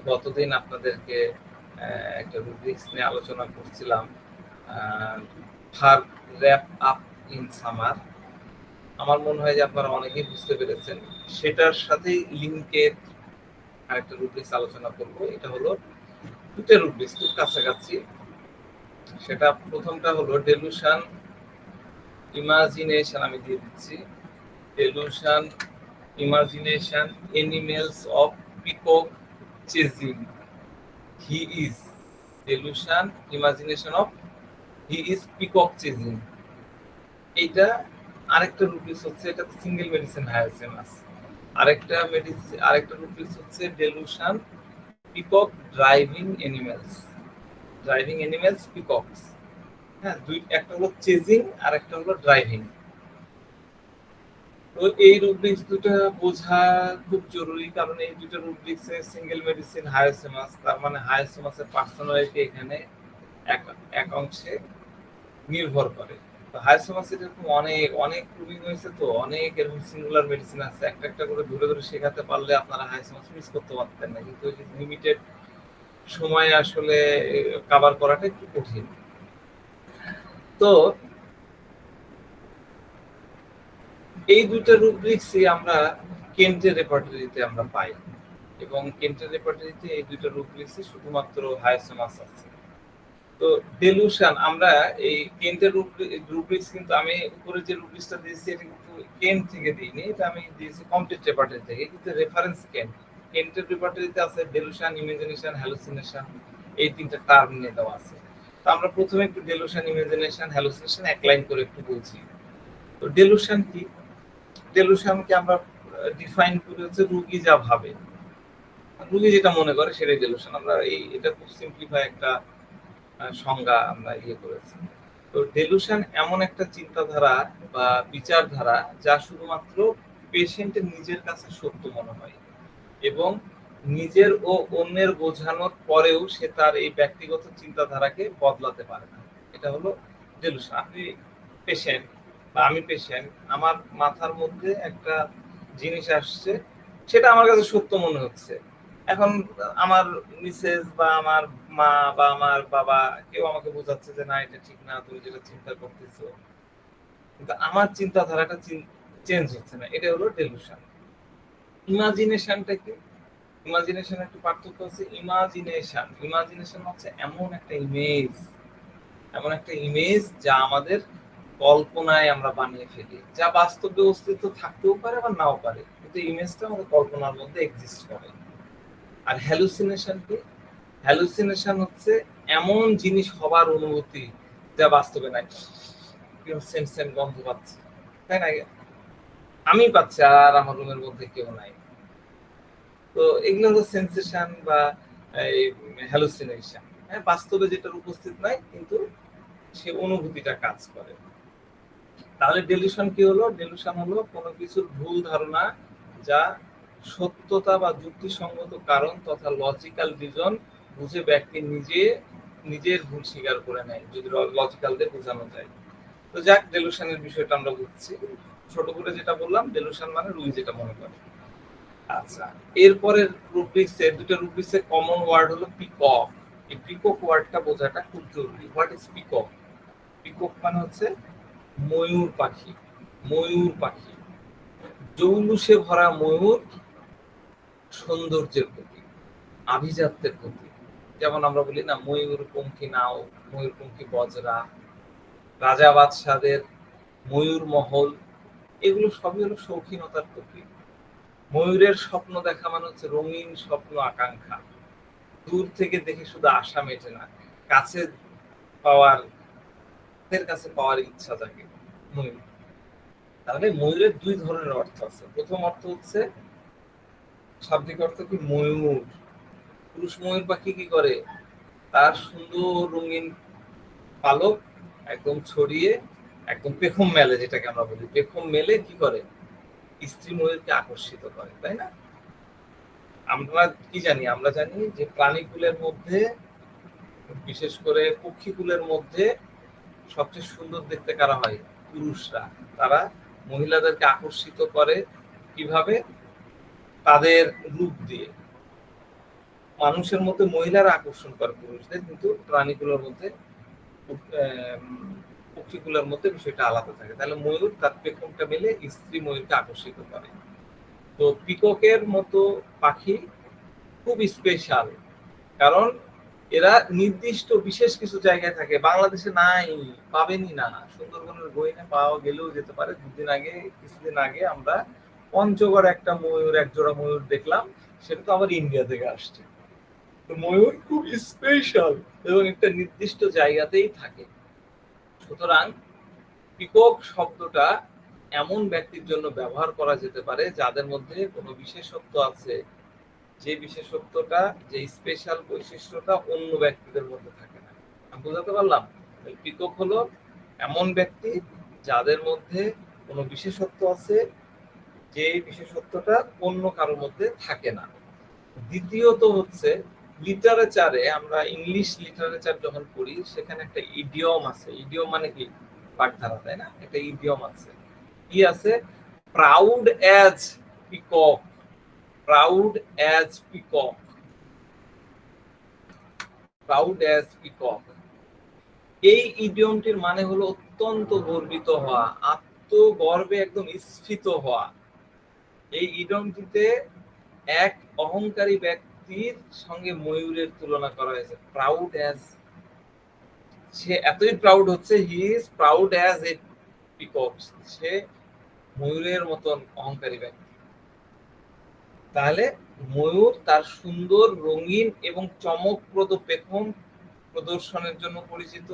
গতদিন আপনাদেরকে একটা রুব্রিক্স নিয়ে আলোচনা করছিলাম, verb wrap up in summer. আমার মনে হয় যে আপনারা অনেকেই বুঝতে পেরেছেন। সেটার সাথেই লিঙ্কের আরেকটা রুব্রিক্স আলোচনা করব। এটা হলো দুটো রুব্রিক্স, খুব কাছাকাছি। সেটা প্রথমটা হলো ডেলুশন ইমাজিনেশন। আমি দিয়ে দিচ্ছি delusion imagination animals of peacock chasing he is. Delusion imagination of he is peacock chasing. এইটা আরেকটা রুব্রিক্স হচ্ছে, এটা সিঙ্গেল মেডিসিন হায়াসেমাস। আরেকটা রুব্রিক্স হচ্ছে ডেলুশন পিকক ড্রাইভিং এনিমেলস পিকক্স। হ্যাঁ, একটা হলো চেজিং আর একটা হলো ড্রাইভিং। তো এই রুব্রিক্স দুটো বোঝা খুব জরুরি, কারণ এই দুটো রুব্রিক্সে সিঙ্গেল মেডিসিন হায়াসেমাস, তার মানে হায়াসেমাসের পার্সোনালিটি এখানে এক অংশে নির্ভর করে। তো হায়াসেমাসের এরকম অনেক অনেক প্রুভিং হয়েছে, তো অনেক এরকম সিঙ্গুলার মেডিসিন আছে। একটা একটা করে ধরে ধরে শেখাতে পারলে আপনারা হায়াসেমাস মিস করতে পারতেন না, কিন্তু লিমিটেড সময়ে আসলে কভার করাটা একটু কঠিন। তো এই দুইটা রুব্রিক্সই আমরা কেন্টের রেপার্টরিতে আমরা পাই, এবং কেন্টের রেপার্টরিতে এই দুইটা রুব্রিক্সই শুধুমাত্র হায়াসেমাস আছে। তো ডেলুশন, আমরা এই কেন্টের রুব্রিক্স, কিন্তু আমি উপরে যে রুব্রিক্সটা দিয়েছি এটা কিন্তু কেন্ট থেকে দিইনি, এটা আমি দিয়েছি কমপ্লিট রেপার্টরি থেকে, কিন্তু রেফারেন্স কেন্টের রেপার্টরিতে আছে ডেলুশন, ইমাজিনেশন, হ্যালুসিনেশন, এই তিনটা টার্ম নিয়ে দেওয়া আছে। তো আমরা প্রথমে একটু ডেলুশন, ইমাজিনেশন, হ্যালুসিনেশন এক লাইন করে একটু বলছি। তো ডেলুশন কি? ডেলুশনকে আমরা ডিফাইন করি হচ্ছে রোগী যা ভাবে, রোগী যেটা মনে করে সেটাই ডেলুশন। আমরা এটা খুব সিম্পলিফাই একটা সংজ্ঞা আমরা করেছি। তো ডেলুশন এমন একটা চিন্তাধারা বা বিচারধারা যা শুধুমাত্র পেশেন্টের নিজের কাছে সত্য মনে হয়, এবং নিজের ও অন্যের বোঝানোর পরেও সে তার এই ব্যক্তিগত চিন্তাধারাকে বদলাতে পারে না। এটা হলো ডেলুশন। আপনি পেশেন্ট বা আমি পেশেন্ট, আমার মাথার মধ্যে একটা জিনিস আসছে, সেটা আমার কাছে সত্য মনে হচ্ছে। এখন আমার মিসেস বা আমার মা বা আমার বাবা কেউ আমাকে বোঝাচ্ছে যে না, এটা ঠিক না, তুমি যেটা চিন্তা করতেছো, কিন্তু আমার চিন্তাধারাটা চেঞ্জ হচ্ছে না। এটা হলো ডেলুশন। ইমাজিনেশনটা কি? ইমাজিনেশন একটু পার্থক্য আছে। ইমাজিনেশন হচ্ছে এমন একটা ইমেজ যা আমাদের কল্পনায় আমরা বানিয়ে ফেলি, যা বাস্তবে অস্তিত্ব থাকতেও পারে বা নাও পারে, কিন্তু ইমেজটা আমাদের কল্পনার মধ্যে এক্সিস্ট করে। আর হ্যালুসিনেশন কি? হ্যালুসিনেশন হচ্ছে এমন জিনিস হবার অনুভূতি যা বাস্তবে নাই। সেন্ট গন্ধ পাচ্ছি, তাই না, আমি পাচ্ছি আর আমার রুমের মধ্যে কেউ নাই। তো এগুলো হলো সেন্সেশন বা হ্যালুসিনেশন। হ্যাঁ, বাস্তবে যেটার উপস্থিত নাই কিন্তু সে অনুভূতিটা কাজ করে। তাহলে ডেলিউশন কি হলো? ডেলিউশন হলো কোনো কিছুর ভুল ধারণা যা সত্যতা বা যুক্তিসঙ্গত কারণ তথা লজিক্যাল রিজন বুঝে ব্যক্তি নিজের ভুল স্বীকার করে নেয়, যদি লজিক্যাল দিয়ে বোঝানো যায়। তো যাক, ডেলিউশনের বিষয়টা আমরা বুঝছি। ছোট করে যেটা বললাম, ডেলিউশন মানে রুই যেটা মনে করে। আচ্ছা, এরপরের দুটো রুব্রিক্সের কমন ওয়ার্ড হলো পিকক। এই পিকক ওয়ার্ডটা বোঝাটা খুব জরুরি। What is peacock? পিকক মানে হচ্ছে ময়ূর পাখি। জৌলুসে ভরা ময়ূর সৌন্দর্যের প্রতীক, আভিজাত্যের প্রতীক। যেমন আমরা বলি না, ময়ূর পঙ্খী নাও, ময়ূর পঙ্খী বজরা, রাজা বাদশাদের ময়ূর মহল, এগুলো সবই হলো শৌখিনতার প্রতীক। ময়ূরের স্বপ্ন দেখা মানে হচ্ছে রঙিন স্বপ্ন আকাঙ্ক্ষা। দূর থেকে দেখে শুধু আশা মেটে না, কাছে পাওয়ার ইচ্ছা থাকে ময়ূর। তাহলে ময়ূরের দুই ধরনের অর্থ আছে। প্রথম অর্থ হচ্ছে শাব্দিক অর্থ কি, ময়ূর। পুরুষ ময়ূর পাখি কি করে? তার সুন্দর রঙিন পালক একদম ছড়িয়ে, একদম পেখম মেলে, যেটাকে আমরা বলি, পেখম মেলে কি করে? স্ত্রী ময়ূরকে আকর্ষিত করে, তাই না? আমরা কি জানি? আমরা জানি যে প্রাণীকুলের মধ্যে, বিশেষ করে পক্ষীকুলের মধ্যে সবচেয়ে সুন্দর দেখতে কারা হয়? পুরুষরা। তারা মহিলাদেরকে আকর্ষিত করে কিভাবে? তাদের রূপ দিয়ে। মানুষের মধ্যে মহিলারা আকর্ষণ করে পুরুষদের, কিন্তু প্রাণীগুলোর মধ্যে পক্ষীগুলোর মধ্যে বিষয়টা আলাদা থাকে। তাহলে ময়ূর তার পেখমটা মেলে স্ত্রী ময়ূরকে আকর্ষিত করে। তো পিককের মতো পাখি খুব স্পেশাল, কারণ এরা নির্দিষ্ট বিশেষ কিছু জায়গায় থাকে, বাংলাদেশে নাই, পাবেনই না। সুন্দরবনের গহীনে পাওয়া গেলেও যেতে পারে। কিছুদিন আগে আমরা পঞ্চগড় একটা ময়ূর, এক জোড়া ময়ূর দেখলাম, সেটা তো আবার ইন্ডিয়া থেকে আসছে। তো ময়ূর খুব স্পেশাল এবং একটা নির্দিষ্ট জায়গাতেই থাকে। সুতরাং পিকক শব্দটা এমন ব্যক্তির জন্য ব্যবহার করা যেতে পারে যাদের মধ্যে কোনো বিশেষত্ব আছে, যে বিশেষত্বটা, যে স্পেশাল বৈশিষ্ট্যটা অন্য ব্যক্তিদের মধ্যে থাকে না। আমি বুঝাতে পারলাম? পিকক হলো এমন ব্যক্তি যাদের মধ্যে কোনো বিশেষত্ব আছে, যে বিশেষত্বটা অন্য কারোর মধ্যে থাকে না। দ্বিতীয়ত হচ্ছে লিটারেচারে, আমরা ইংলিশ লিটারেচার যখন পড়ি সেখানে একটা ইডিয়ম আছে। ইডিয়ম মানে কি? বাগধারা, তাই না? একটা ইডিয়ম আছে। কি আছে? Proud as peacock. Proud as peacock. Proud as peacock. এই ইডিয়মটির মানে হলো অত্যন্ত গর্বিত হওয়া, আত্মগর্বে একদম স্ফীত হওয়া। এই ইডিয়মটিতে এক অহংকারী ব্যক্তির সঙ্গে ময়ূরের তুলনা করা হয়েছে। প্রাউড অ্যাজ, সে এতই প্রাউড হচ্ছে, he is proud as a peacock, সে ময়ূরের মতন অহংকারী ব্যক্তি। তাহলে ময়ূর তার সুন্দর, রঙিন এবং চমকপ্রদ পেখম প্রদর্শনের জন্য পরিচিত।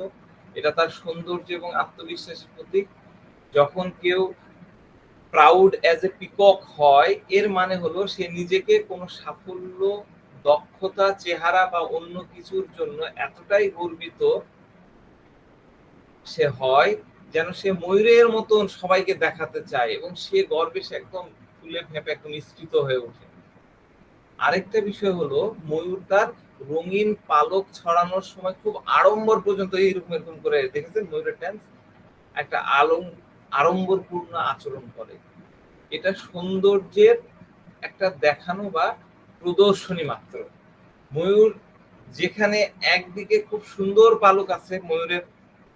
এটা তার সৌন্দর্য এবং আত্মবিশ্বাসের প্রতীক। যখন কেউ প্রাউড অ্যাজ এ পিকক হয়, এর মানে হলো সে নিজেকে কোনো সাফল্য, দক্ষতা, চেহারা বা অন্য কিছুর জন্য এতটাই গর্বিত সে হয় যেন সে ময়ূরের মতন সবাইকে দেখাতে চায়, এবং সে গর্বে সে একদম ফুলে ফেঁপে একদম স্ফীত হয়ে ওঠে। আরেকটা বিষয় হলো ময়ূর তার রঙিন পালক ছড়ানোর সময় খুব আড়ম্বর পর্যন্ত এরকম এরকম করে, দেখেছেন ময়ূরের ড্যান্স? একটা আড়ম্বরপূর্ণ আচরণ করে। এটা সৌন্দর্যের একটা দেখানো বা প্রদর্শনী মাত্র। ময়ূর যেখানে একদিকে খুব সুন্দর পালক আছে, ময়ূরের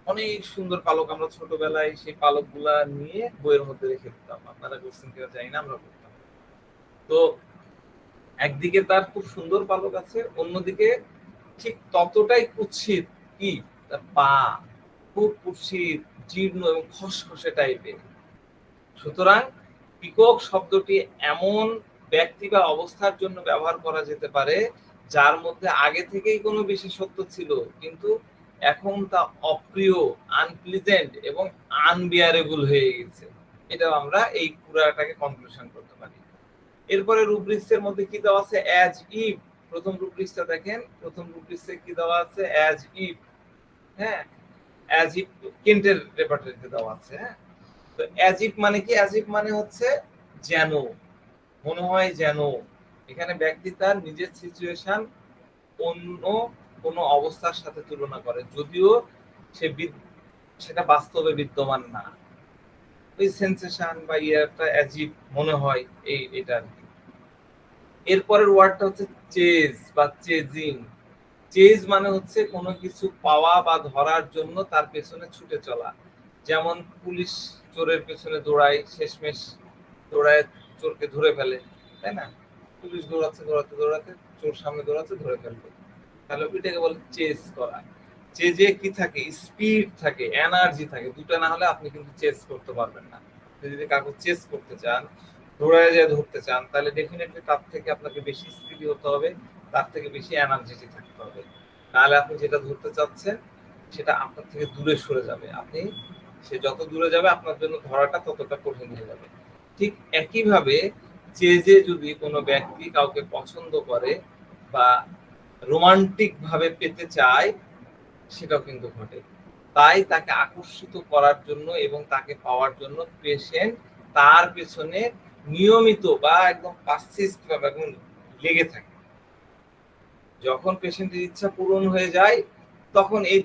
অনেক সুন্দর পালক, আমরা ছোটবেলায় সেই পালকগুলা নিয়ে বইয়ের মধ্যে রেখে দিতাম, আপনারা করছেন কিনা জানি না, আমরা করতাম। তো একদিকে তার খুব সুন্দর পালক আছে, অন্যদিকে ঠিক ততটাই কুৎসিত, কি তার পা, খুব কুৎসিত, জীর্ণ এবং খসখসে টাইপের। সুতরাং পিকক শব্দটি এমন ব্যক্তি বা অবস্থার জন্য ব্যবহার করা যেতে পারে যার মধ্যে আগে থেকেই কোনো বিশেষত্ব ছিল, কিন্তু এখন তা অপ্রিয়, আনপ্লিজেন্ট এবং আনবিয়ারেবল হয়ে গেছে। এটা আমরা এই পুরাটাকে কনক্লুশন করতে পারি। এরপরে রুব্রিক্সের মধ্যে কি দেওয়া আছে? As if. প্রথম রুব্রিক্সটা দেখেন, প্রথম রুব্রিক্সে কি দেওয়া আছে? As if. হ্যাঁ, অ্যাজ ইফ কেন্টের রেপার্টরিতে দেওয়া আছে। হ্যাঁ, তো অ্যাজ ইফ মানে কি? অ্যাজ ইফ মানে হচ্ছে যেন, মনে হয় যেন। এখানে ব্যক্তি তার নিজের সিচুয়েশন অন্য কোনো অবস্থার সাথে তুলনা করে, যদিও সেটা বাস্তবে বিদ্যমান না। ওই সেন্সেশন বা ইয়ারটা অ্যাজ ইফ মনে হয়, এটা আর কি। এরপরের ওয়ার্ডটা হচ্ছে চেজ বা চেজিং। চেজ মানে হচ্ছে কোনো কিছু পাওয়া বা ধরার জন্য তার পেছনে ছুটে চলা। যেমন পুলিশ চোরের পেছনে দৌড়ায়, শেষমেশ দৌড়ায় চোরকে ধরে ফেলে, তাই না? পুলিশ দৌড়াচ্ছে, দৌড়াতে চোর সামনে দৌড়াচ্ছে, ধরে ফেলবে। তাহলে ওইটাকে বলে চেজ করা। চেজে কি থাকে? স্পিড থাকে, এনার্জি থাকে। দুটো না হলে আপনি কিন্তু চেজ করতে পারবেন না। যদি কাউকে চেজ করতে চান, দৌড়ায় যায় ধরতে চান, তাহলে ডেফিনেটলি তার থেকে আপনাকে বেশি স্পিডি হতে হবে, তার থেকে বেশি এনার্জেটিক থাকতে হবে। তাহলে আপনি যেটা ধরতে চাচ্ছেন সেটা আপনার থেকে দূরে সরে যাবে। সে যত দূরে যাবে আপনার জন্য ধরাটা ততটা কঠিন হয়ে যাবে। ঠিক একইভাবে চেজে যদি কোনো ব্যক্তি কাউকে পছন্দ করে বা রোমান্টিক ভাবে পেতে চায়, সেটাও কিন্তু ঘটে। তাই তাকে আকর্ষিত করার জন্য এবং তাকে পাওয়ার জন্য পেশেন্ট তার পেছনে নিয়মিত বা একদম পারসিস্ট ভাবে একদম লেগে থাকে। যখন পেশেন্টের ইচ্ছা পূরণ হয়ে যায়, তখন এই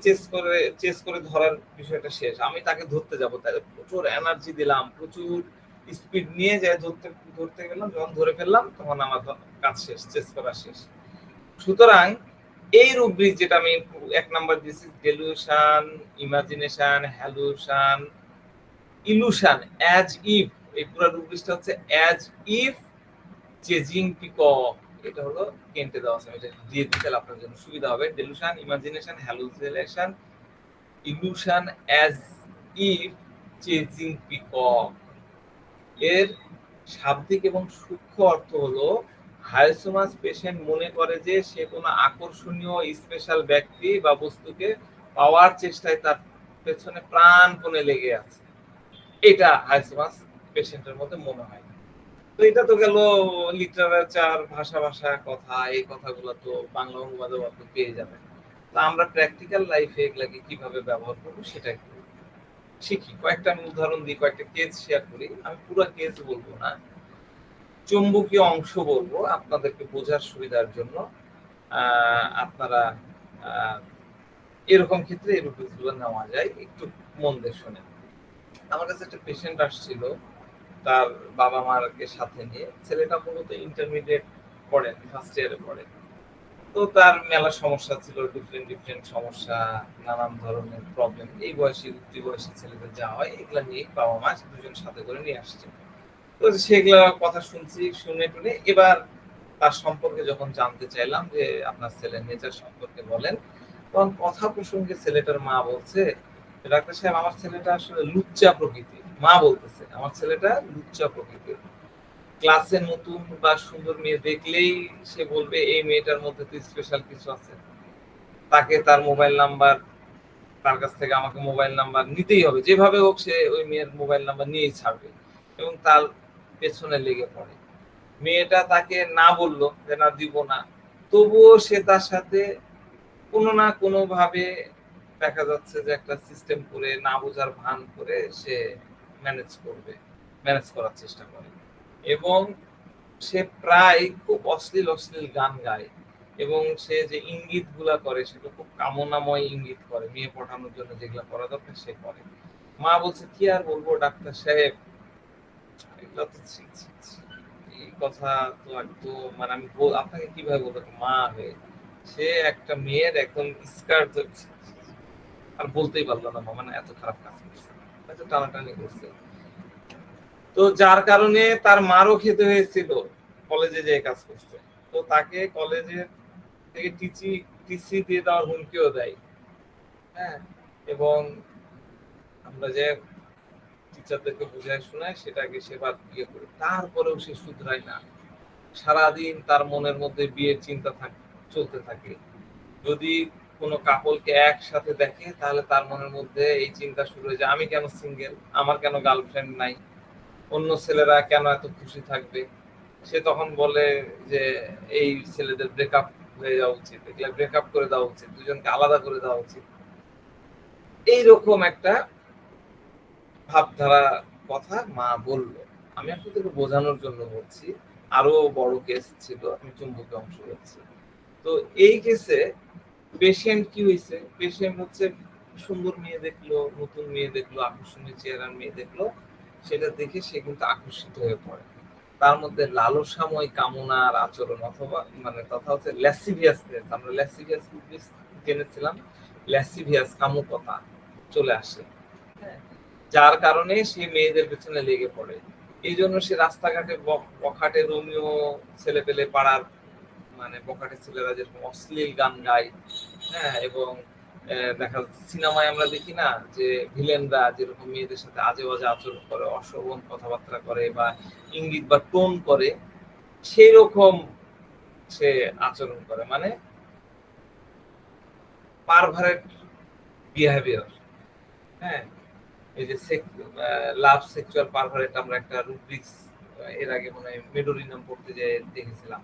চেস করে ধরার বিষয়টা শেষ। আমি তাকে ধরতে যাব, তাহলে প্রচুর এনার্জি দিলাম, প্রচুর স্পিড নিয়ে যায় ধরতে গেলাম, যখন ধরে ফেললাম তখন আমার কাজ শেষ, চেস করা শেষ। সুতরাং এই রুব্রিক যেটা আমি 1 নাম্বার দিয়েছি, delusion, imagination, হ্যালুশন, illusion, as if, এই পুরো রুব্রিকটা হচ্ছে অ্যাজ ইফ চেজিং পিকক। এটা হলো কেন্টে দেওয়া আছে, এটা দিয়ে দিতে আপনার জন্য সুবিধা হবে। Delusion, imagination, hallucination, illusion, as if chasing peacock এর শাব্দিক এবং সূক্ষ্ম অর্থ হলো হাইসোমাস পেশেন্ট মনে করে যে সে কোনো আকর্ষণীয় স্পেশাল ব্যক্তি বা বস্তুকে পাওয়ার চেষ্টায় তার পেছনে প্রাণপণে লেগে আছে, এটা হাইসোমাস পেশেন্টের মধ্যে মনে হয়। তো এটা তো গেল লিটারেচার, ভাষা কথা, এই কথাগুলো তো বাংলা অনুবাদেও আপনি পেয়ে যাবেন। তা আমরা প্র্যাকটিক্যাল লাইফে এগুলাকে কিভাবে ব্যবহার করবো সেটা একটু শিখি। কয়েকটা আমি উদাহরণ দিই, কয়েকটা কেস শেয়ার করি। আমি পুরো কেস বলবো না, চুম্বকীয় অংশ বলবো আপনাদেরকে বোঝার সুবিধার জন্য। আপনারা এরকম ক্ষেত্রে এই রুলগুলো নেওয়া যায়, একটু মন দিয়ে শোনেন। আমার কাছে একটা পেশেন্ট আসছিল, তার বাবা মাকে সাথে নিয়ে। ছেলেটা মূলত ইন্টারমিডিয়েট পড়ে, ফার্স্ট ইয়ারে পড়ে। তো তার মেলা সমস্যা ছিল, ডিফারেন্ট সমস্যা, নানান ধরনের প্রবলেম। এই বয়সী উঠতি বয়সী ছেলেদের যা হয়, এগুলা নিয়ে বাবা মা দুজন সাথে করে নিয়ে আসছে। তো সেগুলা কথা শুনছি, শুনে টুনে এবার তার সম্পর্কে যখন জানতে চাইলাম যে আপনার ছেলের নেচার সম্পর্কে বলেন, তখন কথা প্রসঙ্গে ছেলেটার মা বলছে, ডাক্তার সাহেব আমার ছেলেটা আসলে লুচ্চা প্রকৃতির। মা বলতেছে আমার ছেলেটা লুচ্চা প্রকৃতির, ক্লাসে নতুন বা সুন্দর মেয়ে দেখলেই সে বলবে এই মেয়েটার মধ্যে তো স্পেশাল কিছু আছে, তাকে তার মোবাইল নাম্বার, তার কাছ থেকে আমাকে মোবাইল নাম্বার নিতেই হবে, যেভাবে হোক সে ওই মেয়ের মোবাইল নাম্বার নিয়েই ছাড়বে এবং তার পেছনে লেগে পড়ে। মেয়েটা তাকে না বললো যে না দিব না, তবুও সে তার সাথে কোনো না কোনো ভাবে দেখা যাচ্ছে যে একটা সিস্টেম করে, না বোঝার ভান করে সে ম্যানেজ করার চেষ্টা করে। এবং সে প্রায় খুব অশ্লীল গান গায় এবং সে যে ইঙ্গিত গুলা করে সেটা খুব কামনাময় ইঙ্গিত করে, মেয়ে পটানোর জন্য যেগুলা করা দরকার সে করে। মা বলছে কি আর বলবো ডাক্তার সাহেব, এগুলো তো এই কথা তো একদম, মানে আমি আপনাকে কিভাবে বলবো, মা হয়ে সে একটা মেয়ের একদম স্কার্ট আর বলতেই পারলো না, মানে এত খারাপ কাজ করছে, এত টানাটানি করছে। তো যার কারণে তার মারও খেতে হয়েছিল, কলেজে যে কাজ করছে। তো তাকে কলেজে থেকে টিসি দিয়ে দেওয়ার হুমকিও দেয়। হ্যাঁ, এবং আমরা যে টিচারদেরকে বোঝায় শোনায় সেটাকে সেবার ইয়ে করে, তারপরেও সে শুধরায় না। সারাদিন তার মনের মধ্যে বিয়ের চিন্তা চলতে থাকে। যদি কোনো কাপলকে একসাথে দেখে তাহলে তার মনের মধ্যে এই চিন্তা শুরু হয়ে যায়, আমি কেন সিঙ্গেল, আমার কেন গার্লফ্রেন্ড নাই, অন্য ছেলেরা কেন এত খুশি থাকবে। সে তখন বলে যে এই ছেলেদের ব্রেকআপ হয়ে যাওয়া উচিত, এগুলা ব্রেকআপ করে দেওয়া উচিত, দুজনকে আলাদা করে দেওয়া উচিত। এইরকম একটা ভাবধারা কথা মা বলল। আমি আপনাদেরকে বোঝানোর জন্য বলছি, আরো বড় কেস ছিল, আমি চুম্বকীয় অংশ বলছি। তো এই কেসে পেশেন্ট কি হয়েছে, পেশেন্ট হচ্ছে সুন্দর মেয়ে দেখলো, নতুন মেয়ে দেখলো, আকর্ষণীয় চেহারার মেয়ে দেখলো, সেটা দেখে সে কিন্তু আকর্ষিত হয়ে পড়ে। তার মধ্যে লালসাময় কামনার আচরণ অথবা মানে কথা হচ্ছে ল্যাসিভিয়াসনেস, আমরা ল্যাসিভিয়াস জেনেছিলাম, ল্যাসিভিয়াস কামুকতা চলে আসে। হ্যাঁ, যার কারণে সে মেয়েদের পেছনে লেগে পড়ে। এই জন্য সে রাস্তাঘাটে বখাটে রোমিও ছেলে পেলে পাড়ার, মানে বখাটে ছেলেরা যেরকম অশ্লীল গান গায়, হ্যাঁ, এবং দেখা যাচ্ছে সিনেমায় আমরা দেখি না যে ভিলেনরা যেরকম মেয়েদের সাথে আজে বাজে আচরণ করে, অশোভন কথাবার্তা করে বা ইঙ্গিত বা টোন করে, সেই রকম সে আচরণ করে, মানে পারভারেট বিহেভিয়ার। হ্যাঁ, এই যে লাভ সেক্সুয়াল পারভারেট, আমরা একটা রুব্রিক্স এর আগে মনে হয় মেডোরি নাম পড়তে যে দেখেছিলাম,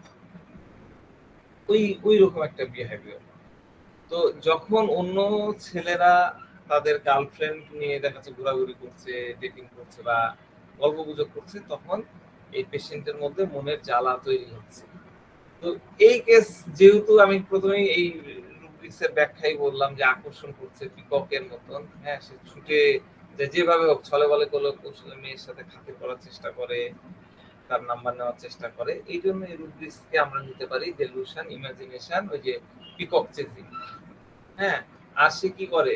ওই রকম একটা বিহেভিয়ার। তো যখন অন্য ছেলেরা তাদের গার্লফ্রেন্ড নিয়ে দেখা যাচ্ছে ঘোরাঘুরি করছে, ডেটিং করছে বা গল্প গুজব করছে, তখন এই পেশেন্টের মধ্যে মনের জ্বালা তৈরি হচ্ছে। তো এই কেস যেহেতু আমি প্রথমেই এই রুব্রিক্সের ব্যাখ্যাই বললাম যে আকর্ষণ করছে পিককের মতন, হ্যাঁ, সে ছুটে যেভাবে হোক ছলে বলে কৌশলে মেয়ের সাথে খাতির করার চেষ্টা করে, তার নাম্বার নেওয়ার চেষ্টা করে। এই জন্য এই রুব্রিক্সকে আমরা নিতে পারি ডেলুশন, ইমাজিনেশন, ওই যে পিকক চেজিং। হ্যাঁ, আর সে কি করে,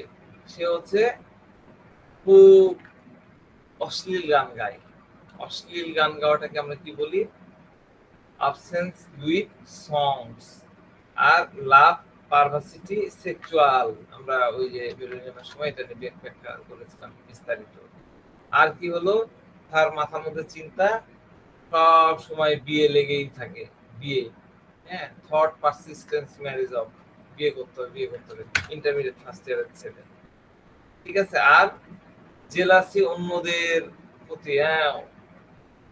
সে হচ্ছে খুব অশ্লীল গান গায়। অশ্লীল গান গাওয়াটাকে আমরা কি বলি, অবসেন্স with songs. R love, পারভার্সিটি, sexual, আমরা ওই যে বিরোধীর সময় এটা নিয়ে ব্যাখ্যা করেছিলাম বিস্তারিত। আর কি হলো, তার মাথার মধ্যে চিন্তা, সব সময় বিয়ে লেগেই থাকে, বিয়ে। হ্যাঁ, থট পারসিস্টেন্স ম্যারেজ অফ, বিয়ে করতে হবে, বিয়ে করতে হবে, ইন্টারমিডিয়েট ফার্স্ট ইয়ারের ছেলে। ঠিক আছে। আর জেলাসি অন্যদের প্রতি, হ্যাঁ,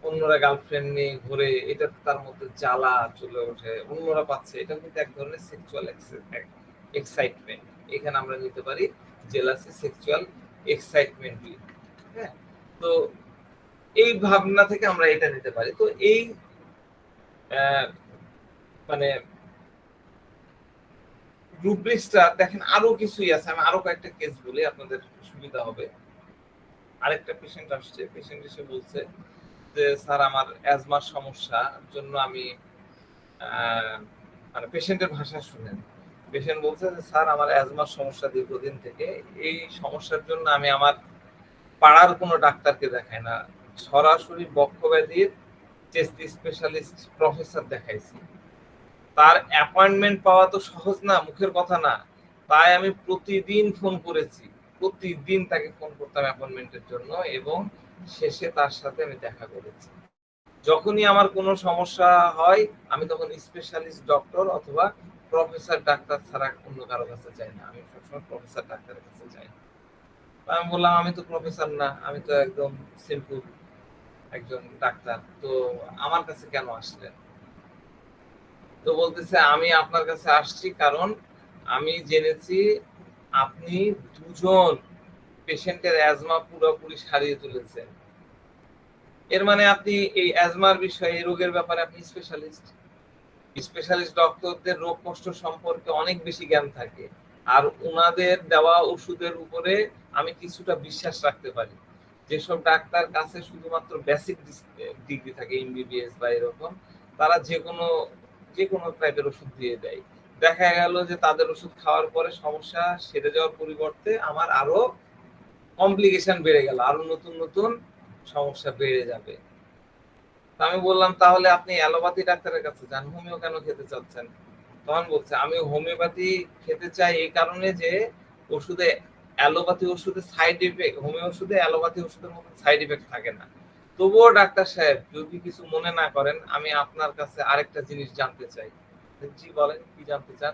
অন্যরা গার্লফ্রেন্ড নিয়ে ঘুরে, এটা তার মধ্যে জ্বালা চলে ওঠে, অন্যরা পাচ্ছে, এটা কিন্তু এক ধরনের সেক্সুয়াল এক্সাইটমেন্ট। এখানে আমরা নিতে পারি জেলাসি, সেক্সুয়াল এক্সাইটমেন্ট। হ্যাঁ, তো এই ভাবনা থেকে আমরা এটা নিতে পারি। তো এই মানে রুব্রিক্সটা দেখেন আরো কিছুই আছে, আমি আরো কয়েকটা কেস বলি, আপনাদের সুবিধা হবে। আরেকটা পেশেন্ট আসছে, পেশেন্ট এসে বলছে যে স্যার আমার অ্যাজমার সমস্যার জন্য আমি, মানে পেশেন্টের ভাষা শুনেন, পেশেন্ট বলছে যে স্যার আমার অ্যাজমার সমস্যা দীর্ঘদিন থেকে, এই সমস্যার জন্য আমি আমার পাড়ার কোনো ডাক্তারকে দেখাই না, সরাসরি বক্ষব্যাধির চেস্ট স্পেশালিস্ট প্রফেসর দেখাইছি। তার অ্যাপয়েন্টমেন্ট পাওয়া তো সহজ না, মুখের কথা না, তাই আমি প্রতিদিন ফোন করেছি, প্রতিদিন তাকে ফোন করতাম অ্যাপয়েন্টমেন্টের জন্য, এবং শেষে তার সাথে আমি দেখা করেছি। যখনই আমার কোনো সমস্যা হয় আমি তখন স্পেশালিস্ট ডক্টর অথবা প্রফেসর ডাক্তার ছাড়া অন্য কারো কাছে যাই না, আমি সবসময় প্রফেসর ডাক্তারের কাছে যাই। আমি বললাম আমি তো প্রফেসর না, আমি তো একদম সিম্পল একজন ডাক্তার, তো আমার কাছে কেন আসলেন? তো বলতেছে আমি আপনার কাছে আসছি কারণ আমি জেনেছি আপনি দুজন পেশেন্টের অ্যাজমা পুরোপুরি সারিয়ে তুলেছেন। এর মানে আপনি এই অ্যাজমার বিষয়ে, এই রোগের ব্যাপারে আপনি স্পেশালিস্ট। স্পেশালিস্ট ডক্টরদের রোগ কষ্ট সম্পর্কে অনেক বেশি জ্ঞান থাকে, আর ওনাদের দেওয়া ওষুধের উপরে আমি কিছুটা বিশ্বাস রাখতে পারি। যেসব ডাক্তার কাছে শুধুমাত্র বেসিক ডিগ্রি থাকে, এমবিবিএস বা এরকম, তারা যে কোনো টাইপের ওষুধ দিয়ে দেয়। দেখা গেল যে তাদের ওষুধ খাওয়ার পরে সমস্যা সেরে যাওয়ার পরিবর্তে আমার আরো কমপ্লিকেশন বেড়ে গেল, আরো নতুন নতুন সমস্যা বেড়ে যাবে। আমি বললাম তাহলে আপনি অ্যালোপ্যাথি ডাক্তারের কাছে যান, হোমিও কেন খেতে চাচ্ছেন? তখন বলছে আমি হোমিওপ্যাথি খেতে চাই এই কারণে যে ওষুধে, অ্যালোপ্যাথি ওষুধে সাইড ইফেক্ট, হোমিও ওষুধে অ্যালোপ্যাথি ওষুধের মতো সাইড ইফেক্ট থাকে না। তবুও ডাক্তার সাহেব যদি কিছু মনে না করেন, আমি আপনার কাছে আরেকটা জিনিস জানতে চাই। জি বলেন, কি জানতে চান?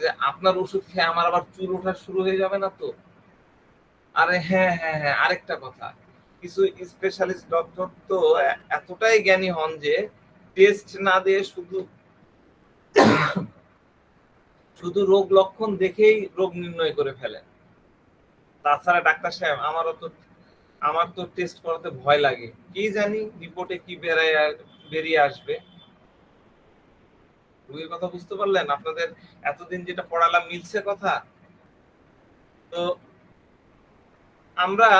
যে আপনার ওষুধ খেয়ে আমার আবার চুল ওঠা শুরু হয়ে যাবে না তো? আরে হ্যাঁ হ্যাঁ হ্যাঁ, আরেকটা কথা, কিছু স্পেশালিস্ট ডক্টর তো এতটাই জ্ঞানী হন যে টেস্ট না দিয়ে শুধু শুধু রোগ লক্ষণ দেখেই রোগ নির্ণয় করে ফেলেন। তাছাড়া ডাক্তার সাহেব আমার তো টেস্ট করাতে ভয় লাগে, কি জানি রিপোর্টে কি বেরিয়ে আসবে। রোগীর কথা বুঝতে পারলেন? আপনাদের এতদিন যেটা পড়ালাম মিলছে কথা? তো আমরা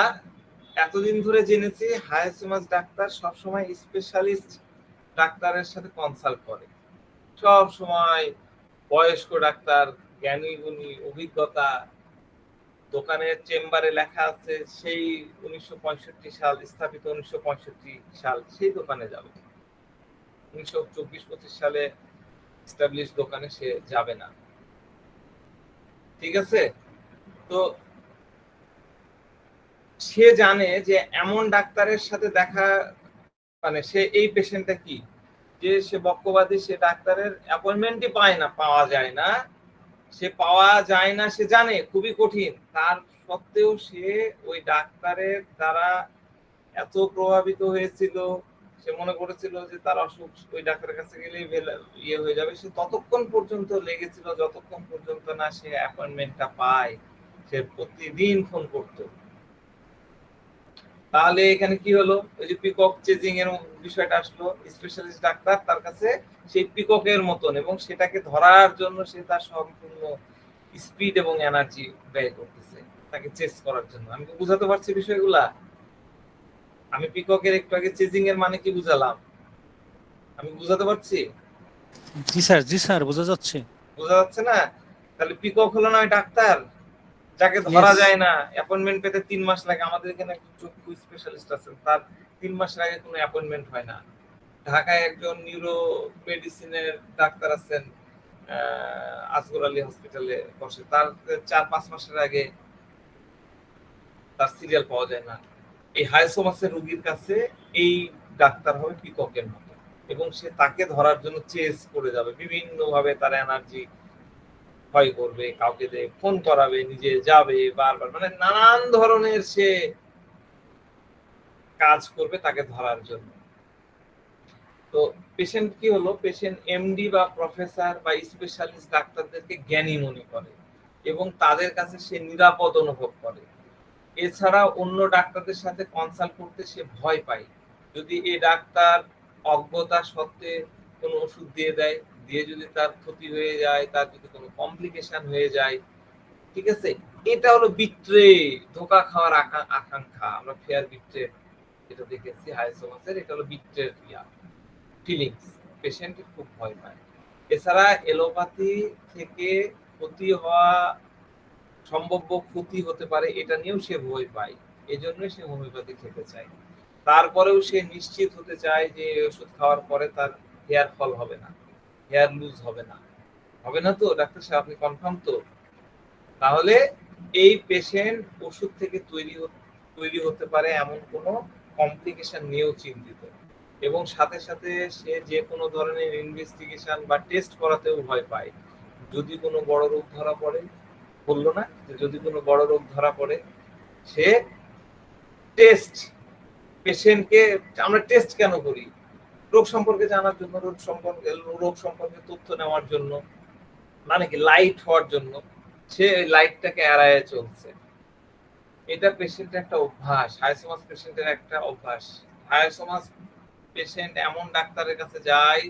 এতদিন ধরে জেনেছি হায়াসিমাস ডাক্তার সবসময় স্পেশালিস্ট ডাক্তারের সাথে কনসাল্ট করে, সব সময় বয়স্ক ডাক্তার, জ্ঞানী গুণী, অভিজ্ঞতা, দোকানের চেম্বারে লেখা আছে সেই 1965 সাল স্থাপিত, 1965 সাল, সেই দোকানে যাবে। 1924-25 সালে এস্টাবলিশ দোকানে সে যাবে না। ঠিক আছে? তো সে জানে যে এমন ডাক্তারের সাথে দেখা, মানে সে এই পেশেন্টটা কি, যে সে বক্ষবাদী, সে ডাক্তারের অ্যাপয়েন্টমেন্টই পাওয়া যায় না, সে জানে খুবই কঠিন, তার সত্ত্বেও সে ওই ডাক্তারের দ্বারা এত প্রভাবিত হয়েছিল, সে মনে করেছিল যে তার অসুখ ওই ডাক্তারের কাছে গেলেই ইয়ে হয়ে যাবে, সে ততক্ষণ পর্যন্ত লেগেছিল যতক্ষণ পর্যন্ত না সে অ্যাপয়েন্টমেন্টটা পায়। সে প্রতিদিন ফোন করতো। তাহলে এখানে কি হলো, ওই যে পিকক চেজিং এর বিষয়টা আসলো, স্পেশালিস্ট ডাক্তার তার কাছে সেই পিককের মতন, এবং সেটাকে ধরার জন্য সে তার সম্পূর্ণ স্পিড এবং এনার্জি ব্যয় করতেছে তাকে চেস করার জন্য। আমি তো বুঝাতে পারছি বিষয়গুলা? আমি পিককের একটু আগে চেজিং এর মানে কি বুঝালাম? আমি বুঝাতে পারছি? জি স্যার, জি স্যার, বোঝা যাচ্ছে। বোঝা যাচ্ছে না? তাহলে পিকক হলো না ওই ডাক্তার যাকে ধরা ইয়েস। যায় না, অ্যাপয়েন্টমেন্ট পেতে ৩ মাস লাগে। আমাদের এখানে একজন চক্ষু স্পেশালিস্ট আছেন, তার ৩ মাসের আগে কোনো অ্যাপয়েন্টমেন্ট হয় না। ঢাকায় একজন নিউরো মেডিসিনের ডাক্তার আছেন, আসগর আলী হসপিটালে বসে, তার ৪-৫ মাসের আগে তার সিরিয়াল পাওয়া যায় না। এই হাইসোমাসের রোগীর কাছে এই ডাক্তার হবে পিককের মতো, এবং সে তাকে ধরার জন্য চেস করে যাবে, বিভিন্ন ভাবে তার এনার্জি ক্ষয় করবে, কাউকে দিয়ে ফোন করাবে, নিজে যাবে বারবার, মানে নানান ধরনের সে কাজ করবে তাকে ধরার জন্য। তো পেশেন্ট কি হলো, পেশেন্ট এমডি বা প্রফেসর বা স্পেশালিস্ট ডাক্তারদেরকে জ্ঞানী মনে করে এবং তাদের কাছে সে নিরাপদ অনুভব করে। এছাড়া অন্য ডাক্তারদের সাথে কনসাল্ট করতে সে ভয় পায়। যদি এই ডাক্তার অজ্ঞতা সত্ত্বে কোনো ওষুধ দিয়ে দেয়, দিয়ে যদি তার ক্ষতি হয়ে যায়, তার যদি কোনো কমপ্লিকেশন হয়ে যায়, ঠিক আছে, এটা হলো বিট্রে, ধোকা খাওয়ার আকাঙ্ক্ষা। আমরা ফেয়ার বিট্রে যেটা দেখেছি হাইসোমাসের, এটা হলো বিট্রের ফিলিংস, পেশেন্ট খুব ভয় পায়। এছাড়া এলোপ্যাথি থেকে ক্ষতি হওয়া, সম্ভাব্য ক্ষতি হতে পারে, এটা নিয়েও সে ভয় পায়, এজন্যই সে হোমিওপ্যাথি খেতে চায়। তারপরেও সে নিশ্চিত হতে চায় যে ওষুধ খাওয়ার পরে তার হেয়ার ফল হবে না, হেয়ার লুজ হবে না। হবে না তো ডাক্তার সাহেব, আপনি কনফার্ম তো? তাহলে এই পেশেন্ট ওষুধ থেকে তৈরি হতে পারে এমন কোনো কমপ্লিকেশন নিয়েও চিন্তিত, এবং সাথে সাথে সে যে কোনো ধরনের ইনভেস্টিগেশন বা টেস্ট করাতেও ভয় পায়। যদি কোনো বড় রোগ ধরা পড়ে, বললো না যে যদি কোনো বড় রোগ ধরা পড়ে, সে টেস্ট, পেশেন্টকে আমরা টেস্ট কেন করি? রোগ সম্পর্কে জানার জন্য, রোগ সম্পর্কে তথ্য নেওয়ার জন্য, মানে কি লাইট হওয়ার জন্য। সে লাইটটাকে এড়ায় চলছে। এটা পেশেন্টের একটা অভ্যাস, হাইসোমাস পেশেন্টের একটা অভ্যাস। হাইসোমাস পেশেন্ট এমন ডাক্তারের কাছে যায়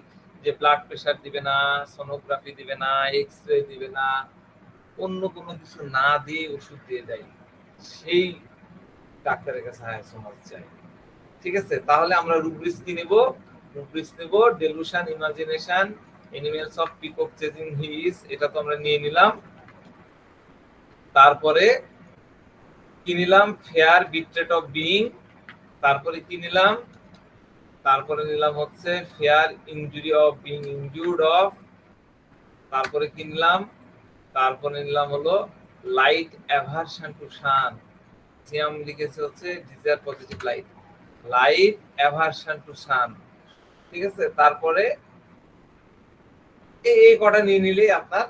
যে ব্লাড প্রেশার দিবে না, সোনোগ্রাফি দিবে না, এক্স-রে দিবে না, অন্য কোনো কিছু না দিয়ে ওষুধ দিয়ে দেয়, সেই ডাক্তারের কাছে হাইসোমাস যায়। ঠিক আছে, তাহলে আমরা রুব্রিক্স কি নেব? রুব্রিক্স নেব delusion, imagination, animals of peacock chasing his, এটা তো আমরা নিয়ে নিলাম। তারপরে কি নিলাম? Fear betrayed of being. তারপরে কি নিলাম? তারপরে নিলাম হচ্ছে fear injury of being injured of. তারপরে কি নিলাম? তারপরে নিলাম হলো light aversion to sun. Siam লিখেছে হচ্ছে desire positive light, light aversion to sun. ঠিক আছে, তারপরে এই কটা নিয়ে নিলেই আপনার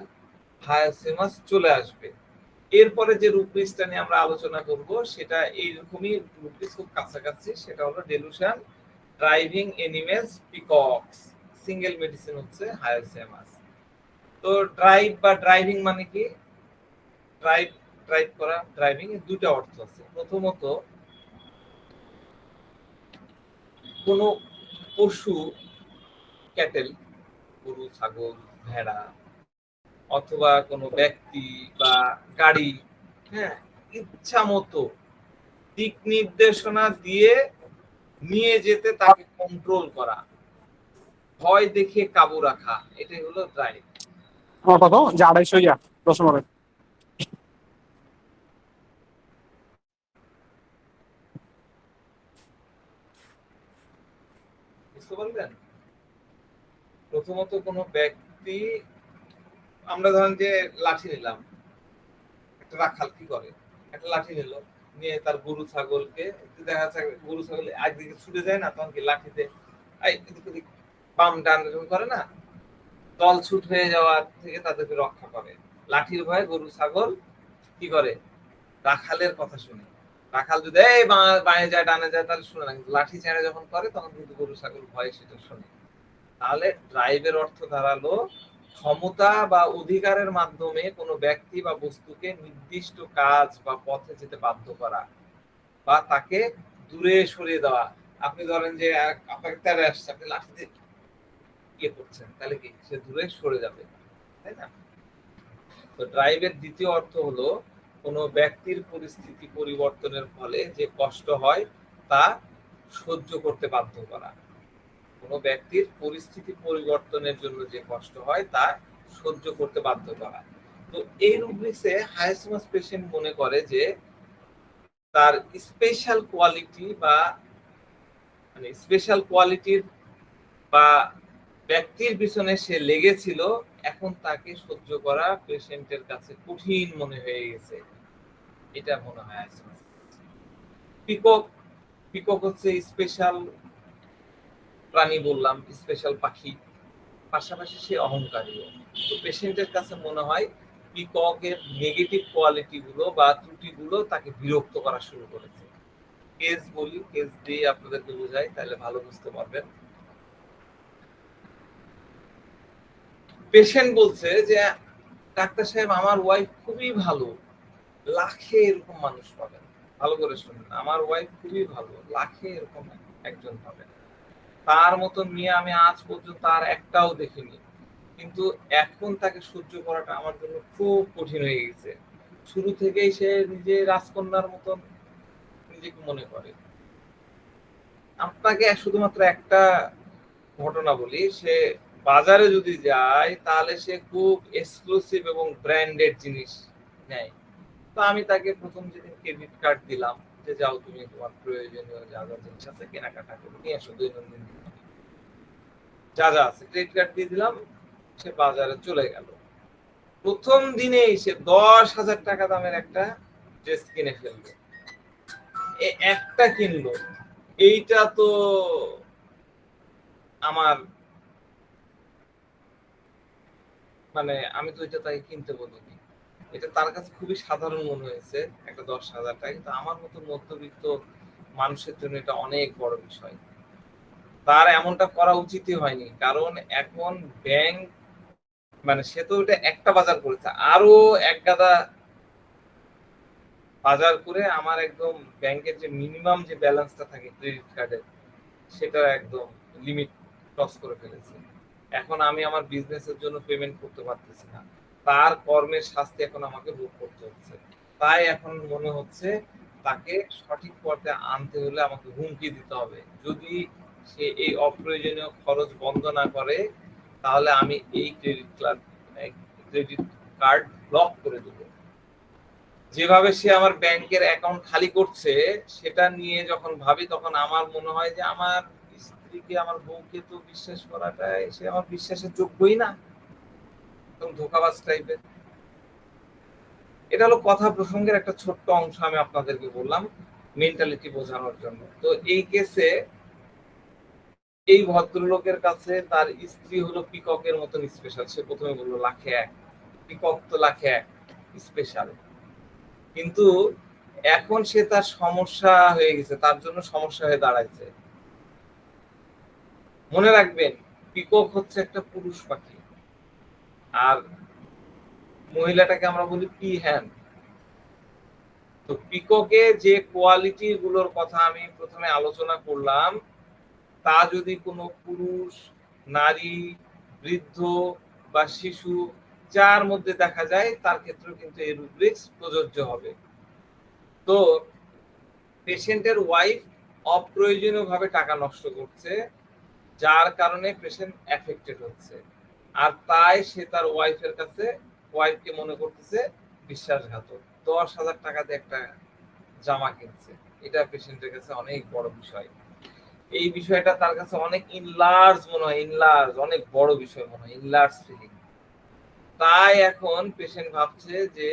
হায়াসিমাস চলে আসবে। এরপরে যে রুব্রিক্সটা নিয়ে আমরা আলোচনা করব সেটা এইরকমই, রুব্রিক্স খুব কাছাকাছি, সেটা হলো delusion, driving animals, peacocks, single medicine হচ্ছে হায়াসিমাস। তো ড্রাইভ বা ড্রাইভিং মানে কি? ড্রাইভ, ড্রাইভ করা, ড্রাইভিং এর দুটো অর্থ আছে। প্রথমত, কোনো পশু, ক্যাটেল, গরু, ছাগল, ভেড়া, অথবা কোনো ব্যক্তি বা গাড়ি, হ্যাঁ, ইচ্ছা মতো দিক নির্দেশনা দিয়ে নিয়ে যেতে তাকে কন্ট্রোল করা, ভয় দেখিয়ে কাবু রাখা, এটাই হলো ড্রাইভ। কত যে 250 ইয়া 10 নম্বরে। বুঝতে পারলেন? প্রথমত কোনো ব্যক্তি, আমরা ধরেন যে লাঠি নিলাম, একটা রাখাল কি করে, একটা লাঠি নিল, নিয়ে তার গরু ছাগলকে, দেখা যাচ্ছে গরু ছাগল একদিকে ছুটে যায় না, তখন কি লাঠিতে বাম ডান করে না, দল ছুট হয়ে যাওয়া থেকে তাদেরকে রক্ষা করে। লাঠির ভয়ে গরু ছাগল কি করে? রাখালের কথা শুনে। রাখাল যদি এই বাঁয়ে যায় ডানে যায় তাহলে শুনে না, কিন্তু লাঠি ছেড়ে যখন করে তখন কিন্তু গরু ছাগল ভয়ে সেটা শুনে। তাহলে ড্রাইভের অর্থ দাঁড়ালো ক্ষমতা বা অধিকারের মাধ্যমে কোনো ব্যক্তি বা বস্তুকে নির্দিষ্ট কাজ বা পথে যেতে বাধ্য করা, বা তাকে দূরে সরিয়ে দেওয়া। আপনি ধরেন যে আপনাকে তেড়ে আসছে, আপনি লাঠিতে ইয়ে করছেন, তাহলে কি সে দূরে সরে যাবে, তাই না? তো ড্রাইভের দ্বিতীয় অর্থ হলো কোনো ব্যক্তির পরিস্থিতি পরিবর্তনের ফলে যে কষ্ট হয় তা সহ্য করতে বাধ্য করা। কোনো ব্যক্তির পরিস্থিতি পরিবর্তনের জন্য যে কষ্ট হয় তা সহ্য করতে বাধ্য করা। তো এই রুব্রিক্সে হায়াসোমাস পেশেন্ট মনে করে যে তার স্পেশাল কোয়ালিটি বা মানে স্পেশাল কোয়ালিটির বা ব্যক্তির পিছনে সে লেগেছিল, এখন তাকে সহ্য করা পেশেন্টের কাছে কঠিন মনে হয়ে গেছে, এটা মনে হয় হায়াসোমাস। পিকক, পিকক হচ্ছে স্পেশাল প্রাণী বললাম, স্পেশাল পাখি, পাশাপাশি সে অহংকারীও। তো পেশেন্টের কাছে মনে হয় পিককের নেগেটিভ কোয়ালিটি গুলো বা ত্রুটিগুলো তাকে বিরক্ত করা শুরু করেছে। কেস বলি, কেস দিয়ে আপনাদেরকে বোঝাই, তাহলে ভালো বুঝতে পারবেন। পেশেন্ট বলছে যে ডাক্তার সাহেব আমার ওয়াইফ খুবই ভালো, লাখে এরকম মানুষ পাবেন। ভালো করে শুনুন, আমার ওয়াইফ খুবই ভালো, লাখে এরকম একজন পাবেন। তার মতন মেয়ে আমি আজ পর্যন্ত আর একটাও দেখিনি, কিন্তু এখন তাকে সহ্য করাটা আমার জন্য খুব কঠিন হয়ে গেছে। শুরু থেকেই সে নিজে রাজকন্যার মতন নিজেকে মনে করে। আপনাকে শুধুমাত্র একটা ঘটনা বলি, সে বাজারে যদি যায় তাহলে সে খুব এক্সক্লুসিভ এবং ব্র্যান্ডেড জিনিস নেয়। তো আমি তাকে প্রথম যেদিন ক্রেডিট কার্ড দিলাম যে যাও তুমি তোমার প্রয়োজনীয় যা যা জিনিস আছে কেনাকাটা করে নিয়ে আসো, দৈনন্দিন যা যা আছে ক্রেডিট কার্ড দিয়ে দিলাম। সে বাজারে চলে গেল, প্রথম দিনেই সে 10,000 টাকা দামের একটা ড্রেস কিনে ফেললো। একটা কিনলো, এইটা তো আমার মানে আমি তো এটা তাই কিনতে বলিনি, এটা তার কাছে খুবই সাধারণ মনে হয়েছে একটা 10,000 টাকা, কিন্তু আমার মতো মধ্যবিত্ত মানুষের জন্য এটা অনেক বড় বিষয়। তার এমনটা করা উচিতই হয়নি, কারণ এখন ব্যাংক মানে সে তো ওটা একটা বাজার করেছে, আরো এক গাদা বাজার করে আমার একদম ব্যাংকের যে মিনিমাম যে ব্যালেন্সটা থাকে ক্রেডিট কার্ডের, সেটা একদম লিমিট ক্রস করে ফেলেছে। এখন আমি আমার বিজনেসের জন্য পেমেন্ট করতে পারতেছি না, তার কর্মের শাস্তি এখন আমাকে ভোগ করতে হচ্ছে। তাই এখন মনে হচ্ছে তাকে সঠিক পথে আনতে হলে আমাকে হুমকি দিতে হবে, যদি সে এই অপ্রয়োজনীয় খরচ বন্ধ না করে তাহলে আমি এই ক্রেডিট কার্ড ব্লক করে দেবো। যেভাবে সে আমার ব্যাংকের অ্যাকাউন্ট খালি করছে সেটা নিয়ে যখন ভাবি তখন আমার মনে হয় যে আমার স্ত্রীকে, আমার বউকে তো বিশ্বাস করাটাই, সে আমার বিশ্বাসের যোগ্যই না, একদম ধোঁকাবাজ টাইপের। এটা হলো কথা প্রসঙ্গের একটা ছোট্ট অংশ, আমি আপনাদেরকে বললাম মেন্টালিটি বোঝানোর জন্য। তো এই কেসে এই ভদ্রলোকের কাছে তার স্ত্রী হলো পিককের মতন স্পেশাল। সে প্রথমে বললো লাখে এক, পিকক তো লাখে এক স্পেশাল, কিন্তু এখন সে তার সমস্যা হয়ে গেছে, তার জন্য সমস্যা হয়ে দাঁড়াইছে। মনে রাখবেন পিকক হচ্ছে একটা পুরুষ পাখি, আর মহিলাটাকে আমরা বলি পিহ্যান। তো পিককে যে কোয়ালিটি গুলোর কথা আমি প্রথমে আলোচনা করলাম, তা যদি কোনো পুরুষ, নারী, বৃদ্ধ বা শিশু যার মধ্যে দেখা যায় তার ক্ষেত্রেও কিন্তু এই রুব্রিক্স প্রযোজ্য হবে। তো পেশেন্টের ওয়াইফ অপ্রয়োজনীয়ভাবে টাকা নষ্ট করছে, যার কারণে পেশেন্ট এফেক্টেড হচ্ছে, আর তাই সে তার ওয়াইফের কাছে, ওয়াইফকে মনে করতেছে বিশ্বাসঘাতক। 10,000 টাকাতে একটা জামা কিনছে, এটা পেশেন্টের কাছে অনেক বড় বিষয়। এই বিষয়টা তার কাছে অনেক ইনলার্জ মনে হয়, ইনলার্জ অনেক বড় বিষয় মনে হয়, ইনলার্জ ফিলিং। তাই এখন পেশেন্ট ভাবছে যে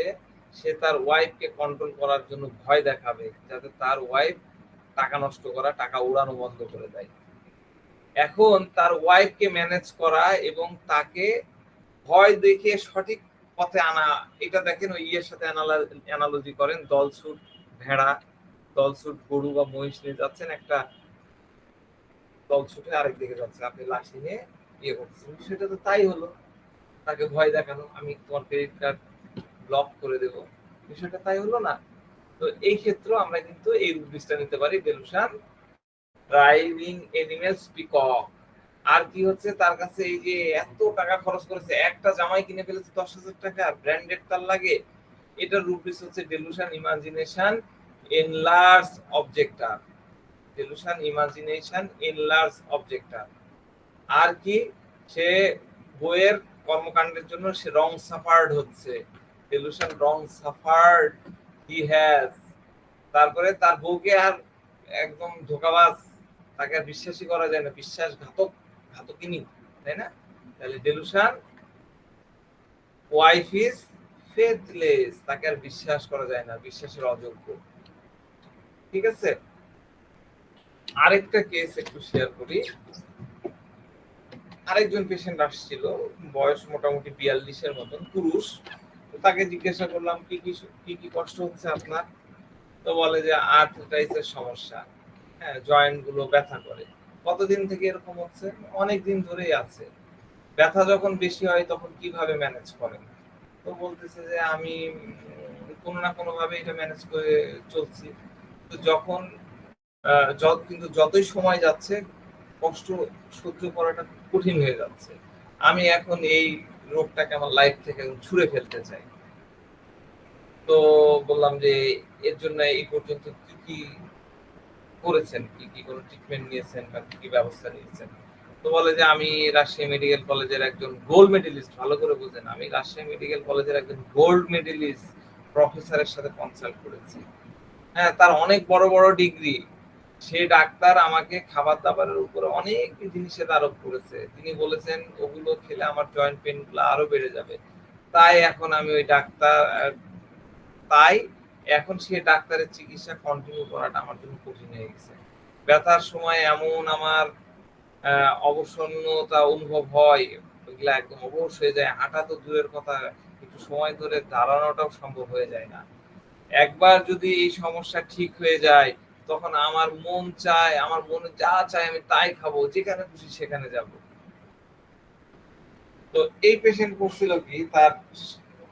সে তার ওয়াইফকে কন্ট্রোল করার জন্য ভয় দেখাবে, যাতে তার ওয়াইফ টাকা নষ্ট করা, টাকা উড়ানো বন্ধ করে দেয়। এখন তার ওয়াইফকে ম্যানেজ করা এবং তাকে ভয় দেখিয়ে সঠিক পথে আনা, এটা দেখেন ওই ইয়ের সাথে অ্যানালজি করেন, দলছুট ভেড়া, দলছুট গরু বা মহিষ নিয়ে যাচ্ছেন, একটা দল ছুটে আরেক দিকে যাচ্ছে, আপনি লাঠি নিয়ে ইয়ে করতেছেন, সেটা তো তাই হলো, তাকে ভয় দেখানো, আমি তোমার ক্রেডিট কার্ড ব্লক করে দেব, বিষয়টা তাই হলো না? তো এই ক্ষেত্রে আমরা কিন্তু এই রুব্রিক্সটা নিতে পারি, বেলুশান ড্রাইভিং এনিমেলস পিকক। আর কি হচ্ছে, তার কাছে এই যে এত টাকা খরচ করেছে, একটা জামাই কিনে ফেলেছে 10,000 টাকা, ব্র্যান্ডেড তার লাগে, এটা রুব্রিক্স হচ্ছে delusion imagination enlarge অবজেক্টার। Delusion imagination enlarge অবজেক্টার, আর কি, সে বইয়ের কর্মকাণ্ডের জন্য সে রং সাফার্ড হচ্ছে, delusion wrong suffered he has. তারপরে তার বউকে আর একদম ধোঁকাবাজ, তাকে আর বিশ্বাসই করা যায় না, বিশ্বাসঘাতক, ঘাতকিনী, তাই না? তাহলে ডেলুশন, ওয়াইফ ইজ ফেথলেস, তাকে আর বিশ্বাস করা যায় না, বিশ্বাসের অযোগ্য। ঠিক আছে, আরেকটা কেস একটু শেয়ার করি। আরেকজন পেশেন্ট আসছিল, বয়স মোটামুটি 42-এর মতন, পুরুষ। তাকে জিজ্ঞাসা করলাম কি কি কষ্ট হচ্ছে আপনার। তো বলে যে আর্থ্রাইটিসের সমস্যা, হ্যাঁ, জয়েন্ট গুলো ব্যথা করে। কতদিন থেকে এরকম হচ্ছে? অনেক দিন ধরেই আছে। ব্যথা যখন বেশি হয় তখন কিভাবে ম্যানেজ করেন? তো বলতেছে যে আমি কোনো না কোনো ভাবে এটা ম্যানেজ করে চলছি। তো যখন কিন্তু যতই সময় যাচ্ছে কষ্ট সহ্য করাটা কঠিন হয়ে যাচ্ছে। আমি এখন এই রোগটাকে আমার লাইফ থেকে ছুঁড়ে ফেলতে চাই। তো বললাম যে এর জন্য এই পর্যন্ত কি কি করেছেন, কি কি কোনো ট্রিটমেন্ট নিয়েছেন বা কি কি ব্যবস্থা নিয়েছেন? তো বলে যে আমি রাজশাহী মেডিকেল কলেজের একজন গোল্ড মেডেলিস্ট, ভালো করে বুঝেন, আমি রাজশাহী মেডিকেল কলেজের একজন গোল্ড মেডেলিস্ট প্রফেসরের সাথে কনসাল্ট করেছি। হ্যাঁ, তার অনেক বড় বড় ডিগ্রি। সে ডাক্তার আমাকে খাবার দাবারের উপরে অনেক জিনিসের আরোপ করেছে। তিনি বলেছেন ওগুলো খেলে আমার জয়েন্ট পেন গুলো আরো বেড়ে যাবে। তাই এখন আমি ওই তাই এখন সে ডাক্তারের চিকিৎসা কন্টিনিউ করাটা আমার জন্য কঠিন হয়ে গেছে। ব্যথার সময় এমন আমার অবসন্নতা অনুভব হয়, ওইগুলা একদম অবশ হয়ে যায়। হাঁটা তো দূরের কথা, একটু সময় ধরে দাঁড়ানোটাও সম্ভব হয়ে যায় না। একবার যদি এই সমস্যা ঠিক হয়ে যায় তখন আমার মন চায়, আমার মনে যা চায় আমি তাই খাবো, যেখানে খুশি সেখানে যাব। তো এই পেশেন্ট করছিল কি, তার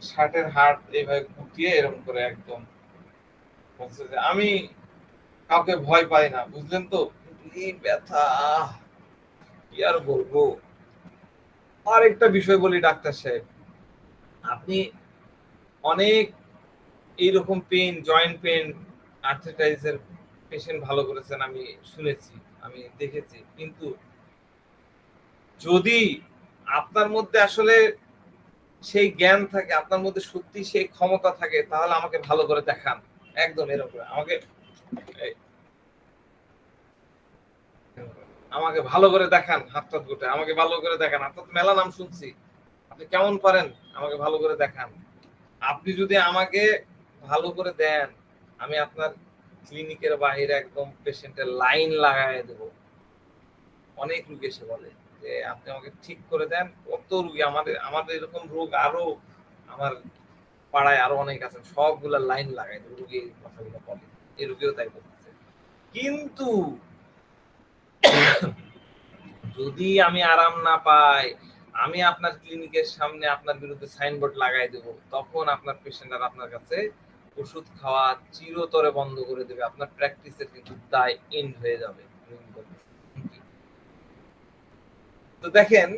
শার্টের হাত এইভাবে গুটিয়ে এরকম করে একদম বলছে যে আমি কাউকে ভয় পাই না, বুঝলেন তো, কিন্তু এই ব্যথা কি আর বলবো। আর একটা বিষয় বলি ডাক্তার সাহেব, আপনি অনেক এইরকম পেন, জয়েন্ট পেন, আর্থ্রাইটিসের পেশেন্ট ভালো করেছেন, আমি শুনেছি, আমি দেখেছি, কিন্তু যদি আপনার মধ্যে আসলে সেই জ্ঞান থাকে, আপনার মধ্যে সত্যি সেই ক্ষমতা থাকে, তাহলে আমাকে ভালো করে দেখান। একদম এরকম আমাকে ভালো করে দেখান, হাতটা দুটো আমাকে ভালো করে দেখান। আপনার মেলা নাম শুনছি, আপনি কেমন পারেন, আমাকে ভালো করে দেখান। আপনি যদি আমাকে ভালো করে দেন, আমি আপনার ক্লিনিকের বাইরে একদম পেশেন্টের লাইন লাগায় দেব। অনেক রোগী এসে বলে যে আপনি আমাকে ঠিক করে দেন, কত রোগী, আমাদের এরকম রোগ আরো আমার পাড়ায় আরো অনেক আছেন, সবগুলা লাইন লাগায় দেব। রোগী কথাগুলো বলে, এই রোগীও তাই বলতেছে। কিন্তু যদি আমি আরাম না পাই, আমি আপনার ক্লিনিকের সামনে আপনার বিরুদ্ধে সাইনবোর্ড লাগাই দেব, তখন আপনার পেশেন্ট আর আপনার কাছে ওষুধ খাওয়া চিরতরে বন্ধ করে দেবে। আপনার প্র্যাকটিসের কিন্তু দায় এন্ড হয়ে যাবে। তো দেখেন,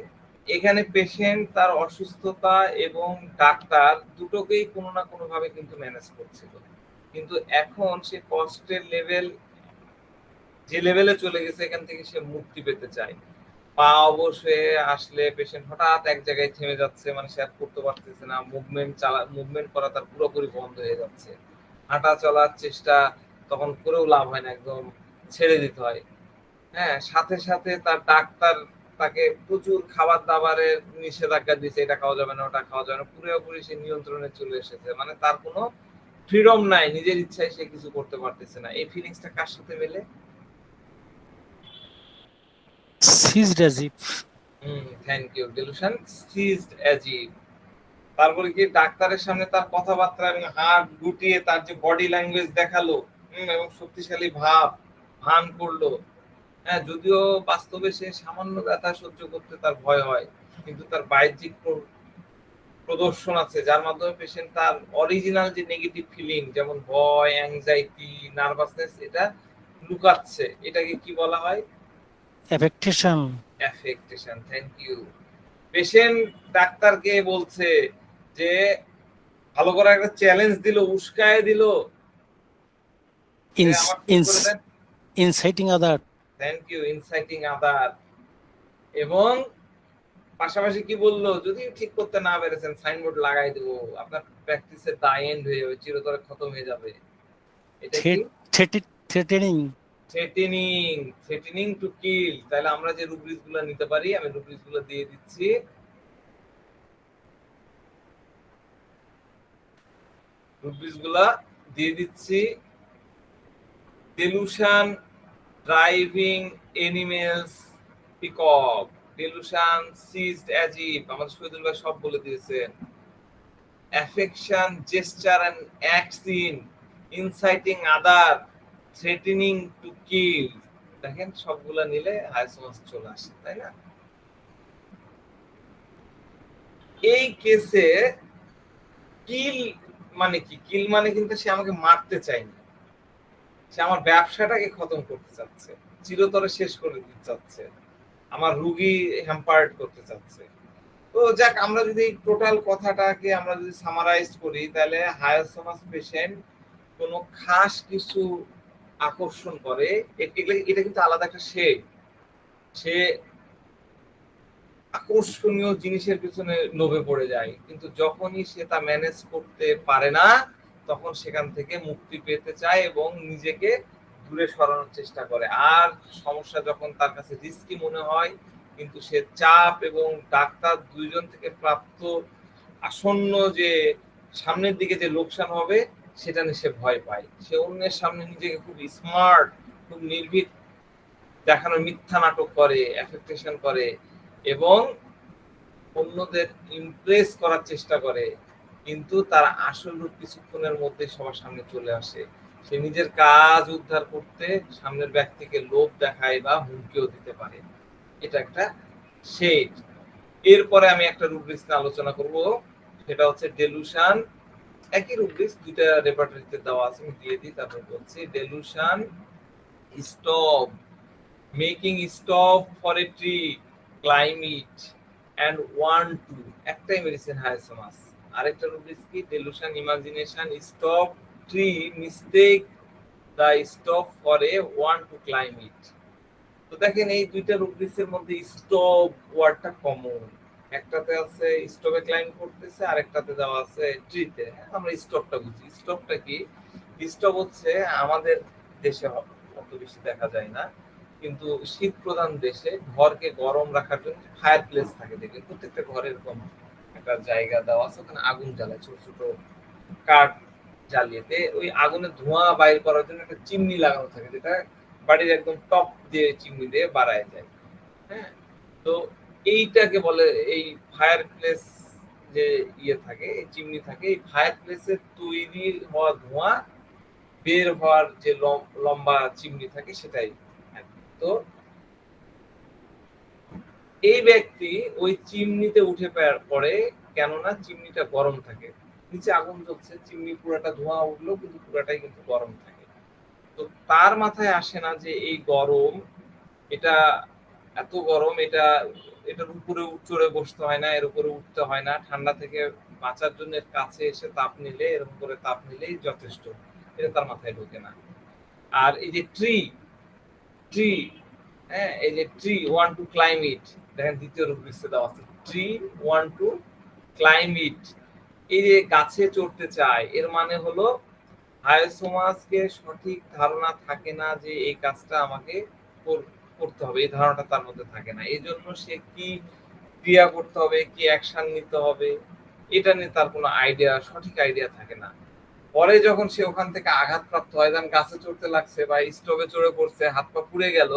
এখানে পেশেন্ট তার অসুস্থতা এবং ডাক্তার দুটোকেই কোনো না কোনো ভাবে কিন্তু ম্যানেজ করছিল, কিন্তু এখন সে কষ্টের লেভেল যে লেভেলে চলে গেছে, এখান থেকে সে মুক্তি পেতে চায়। পা অবশ্যই আসলে পেশেন্ট হঠাৎ এক জায়গায় থেমে যাচ্ছে, মানে সে আর করতে পারতেছে না, মুভমেন্ট করা তার পুরোপুরি বন্ধ হয়ে যাচ্ছে। হাঁটা চলার চেষ্টা তখন করেও লাভ হয় না, একদম ছেড়ে দিতে হয়। হ্যাঁ, সাথে সাথে তার ডাক্তার তাকে প্রচুর খাবার দাবারের নিষেধাজ্ঞা দিচ্ছে, এটা খাওয়া যাবে না, ওটা খাওয়া যাবে না, পুরোপুরি সে নিয়ন্ত্রণে চলে এসেছে। মানে তার কোনো ফ্রিডম নাই, নিজের ইচ্ছায় সে কিছু করতে পারতেছে না। এই ফিলিংসটা কার সাথে মেলে? Seized as if. Thank you delusion, seized as if. তারপরে কি ডাক্তারের সামনে তার কথাবার্তা এবং হাত গুটিয়ে তার যে বডি ল্যাঙ্গুয়েজ দেখালো, এবং শক্তিশালী ভান করলো। হ্যাঁ, যদিও বাস্তবে সে সামান্য ব্যথা সহ্য করতে তার ভয় হয়, কিন্তু তার বাহ্যিক প্রদর্শন আছে যার মাধ্যমে পেশেন্ট তার অরিজিনাল যে নেগেটিভ ফিলিং, যেমন ভয়, অ্যাংজাইটি, নার্ভাসনেস, এটা লুকাচ্ছে। এটাকে কি বলা হয়? Affectation. Affectation. Thank you. Patient ডাক্তারকে বলছে যে ভালো করে একটা চ্যালেঞ্জ দিল, উস্কায় দিল, আমার ঠিক করে দেন। Inciting other. Thank you, inciting other. এবং পাশাপাশি কি বললো, যদি ঠিক করতে না পেরেছেন সাইনবোর্ড লাগাই দেবো, আপনার প্র্যাকটিসের দা এন্ড হয়ে যাবে, চিরতরে খতম হয়ে যাবে। এটা কি থ্রেটেনিং। থ্রেটেনিং টু কিল। তাহলে আমরা যে রুব্রিক্স গুলো নিতে পারি, আমি রুব্রিক্স গুলো দিয়ে দিচ্ছি। Delusion driving animals peacock, delusion seized অ্যাজিভ, আমাদের শহীদুল ভাই সব বলে দিয়েছেন। Affection gesture and acts in inciting other, threatening to kill. দেখেন সবগুলা নিলে হায়াসোমাস চলে আসে, তাই না? এই কেসে কিল মানে কি? কিল মানে কিন্তু সে আমাকে মারতে চায়নি, সে আমার ব্যবসাটাকে খতম করতে চাচ্ছে, চিরতরে শেষ করে দিতে চাচ্ছে, আমার রুগী হ্যাম্পার্ড করতে চাচ্ছে। তো যাক, আমরা যদি টোটাল কথাটাকে আমরা যদি সামারাইজ করি, তাহলে হায়াসোমাস পেশেন্ট কোনো খাস কিছু আকর্ষণ করে, এটা কিন্তু আলাদা একটা শেড। সে আকর্ষণীয় জিনিসের পিছনে লোভে পড়ে যায়, কিন্তু যখনই সে তা ম্যানেজ করতে পারে না, তখন সেখান থেকে মুক্তি পেতে চায় এবং নিজেকে দূরে সরানোর চেষ্টা করে। আর সমস্যা যখন তার কাছে রিস্কি মনে হয়, কিন্তু সে চাপ এবং ডাক্তার দুইজন থেকে প্রাপ্ত আসন্ন যে সামনের দিকে যে লোকসান হবে, সেটা নিয়ে সে ভয় পায়। সে অন্যের সামনে নিজেকে খুব স্মার্ট, খুব নির্ভীক দেখানোর মিথ্যা নাটক করে, অ্যাফেক্টেশন করে এবং অন্যদের ইমপ্রেস করার চেষ্টা করে, কিন্তু তার আসল রূপ কিছুক্ষণের মধ্যে সবার সামনে চলে আসে। সে নিজের কাজ উদ্ধার করতে সামনের ব্যক্তিকে লোভ দেখায় বা হুমকিও দিতে পারে। এটা একটা শেড। এরপরে আমি একটা রুব্রিক্স নিয়ে আলোচনা করব, সেটা হচ্ছে ডেলুশন। একই রুব্রিক্স দুইটা রেপার্টরিতে দেওয়া আছে, আমি দিয়ে দিই, তারপর বলছি। Delusion stop, making stop for a tree, climb it and want to, একটাই মেডিসিন হায়াসোমাস। আরেকটা রুব্রিক্স কি? Delusion imagination stop tree, mistake the stop for a want to climb it. তো দেখেন এই দুইটা রুব্রিক্সের মধ্যে স্টপ ওয়ার্ডটা কমন। একটাতে আছে স্টপে ক্লাইম করতেছে, আরেকটাতে দেওয়া আছে ট্রিতে। আমরা স্টপটা বুঝি। স্টপটা কি? স্টপ হচ্ছে আমাদের দেশে অত বেশি দেখা যায় না, কিন্তু শীত প্রধান দেশে ঘরকে গরম রাখার জন্য ফায়ার প্লেস থাকে। দেখবেন প্রত্যেকটা ঘরে এরকম একটা জায়গা দেওয়া আছে, ওখানে আগুন জ্বালায়, ছোট ছোট কাঠ জ্বালিয়ে ওই আগুনের ধোঁয়া বাইর করার জন্য একটা চিমনি লাগানো থাকে, যেটা বাড়ির একদম টপ দিয়ে চিমনি দিয়ে বাড়ায় যায়। হ্যাঁ, তো এইটাকে বলে এই ফায়ার প্লেস যে ইয়ে থাকে, চিমনি থাকে, এই ফায়ার প্লেসের তৈরি হওয়া ধোঁয়া বের হওয়ার যে লম্বা চিমনি থাকে, সেটাই। তো এই ব্যক্তি ওই চিমনিতে উঠে পড়ে, কেননা চিমনিটা গরম থাকে, নিচে আগুন জ্বলছে, চিমনি পুরাটা ধোঁয়া উঠলো, কিন্তু পুরাটাই কিন্তু গরম থাকে। তো তার মাথায় আসে না যে এই গরম, এটা এত গরম, এটার উপরে চড়ে বসতে হয় না, এর উপরে উঠতে হয় না, ঠান্ডা থেকে বাঁচার জন্য কাছে এসে তাপ নিলে, এরকম করে তাপ নিলেই যথেষ্ট। এটা তার মাথায় ঢোকে না। আর এই যে ট্রি, হ্যাঁ, এই যে ট্রি ওয়ান্ট টু ক্লাইম ইট, দেখেন দ্বিতীয় রুব্রিক্সে দেওয়া আছে, ট্রি ওয়ান্ট টু ক্লাইম ইট। এই যে গাছে চড়তে চায়, এর মানে হলো হায়াসোমাসকে সঠিক ধারণা থাকে না যে এই কাজটা আমাকে করতে হবে, এই ধারণাটা তার মধ্যে থাকে না। এই জন্য সে কি ক্রিয়া করতে হবে, কি অ্যাকশন নিতে হবে, এটা নিয়ে তার কোনো সঠিক আইডিয়া থাকে না। পরে যখন সে ওখান থেকে আঘাতপ্রাপ্ত হয়, যেমন গাছে চড়তে লাগছে বা স্টোভে চড়ে পড়ছে, হাত পা পুড়ে গেল,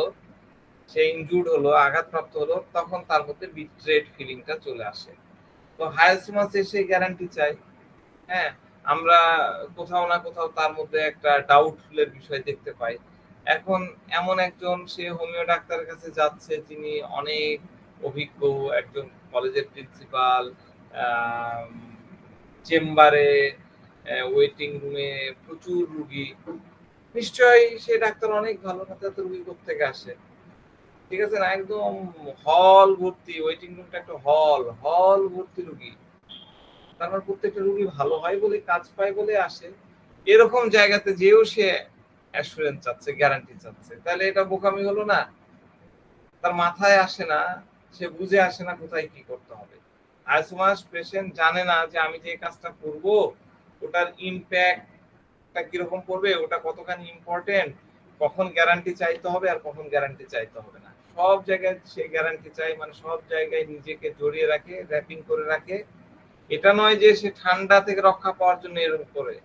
সে ইনজুর্ড হলো, আঘাতপ্রাপ্ত হলো, তখন তার মধ্যে বিট্রেড ফিলিংটা চলে আসে। তো হায়াসোমাস এসে গ্যারান্টি চাই। হ্যাঁ, আমরা কোথাও না কোথাও তার মধ্যে একটা ডাউটফুলের বিষয় দেখতে পাই। এখন এমন একজন, সে হোমিও ডাক্তারের কাছে যাচ্ছে, যিনি অনেক অভিজ্ঞ একজন কলেজের প্রিন্সিপাল, চেম্বারে, ওয়েটিং রুমে প্রচুর রুগী, নিশ্চয়ই সে ডাক্তার অনেক ভালো, না তো রুগী কোত্থেকে আসে? ঠিক আছে না, একদম হল ভর্তি, ওয়েটিং রুমটা একটা হল ভর্তি রুগী। তারপর প্রত্যেকটা রুগী ভালো হয় বলে, কাজ পায় বলে আসে। এরকম জায়গাতে যেও সে অ্যাসুরেন্স চাচ্ছে, গ্যারান্টি চাচ্ছে, তাহলে এটা বোকামি হলো না? তার মাথায় আসে না সে বুঝে আসে না কোথায় কি করতে হবে। আইসোমাস পেশেন্ট জানে না যে আমি যে কাজটা করব ওটার ইমপ্যাক্টটা কিরকম পড়বে, ওটা কতখানি ইম্পর্টেন্ট, কখন গ্যারান্টি চাইতে হবে আর কখন গ্যারান্টি চাইতে হবে না। সব জায়গায় সে গ্যারান্টি চাই, মানে সব জায়গায় নিজেকে জড়িয়ে রাখে, র্যাপিং করে রাখে। এটা নয় যে সে ঠান্ডা থেকে রক্ষা পাওয়ার জন্য এরকম করে,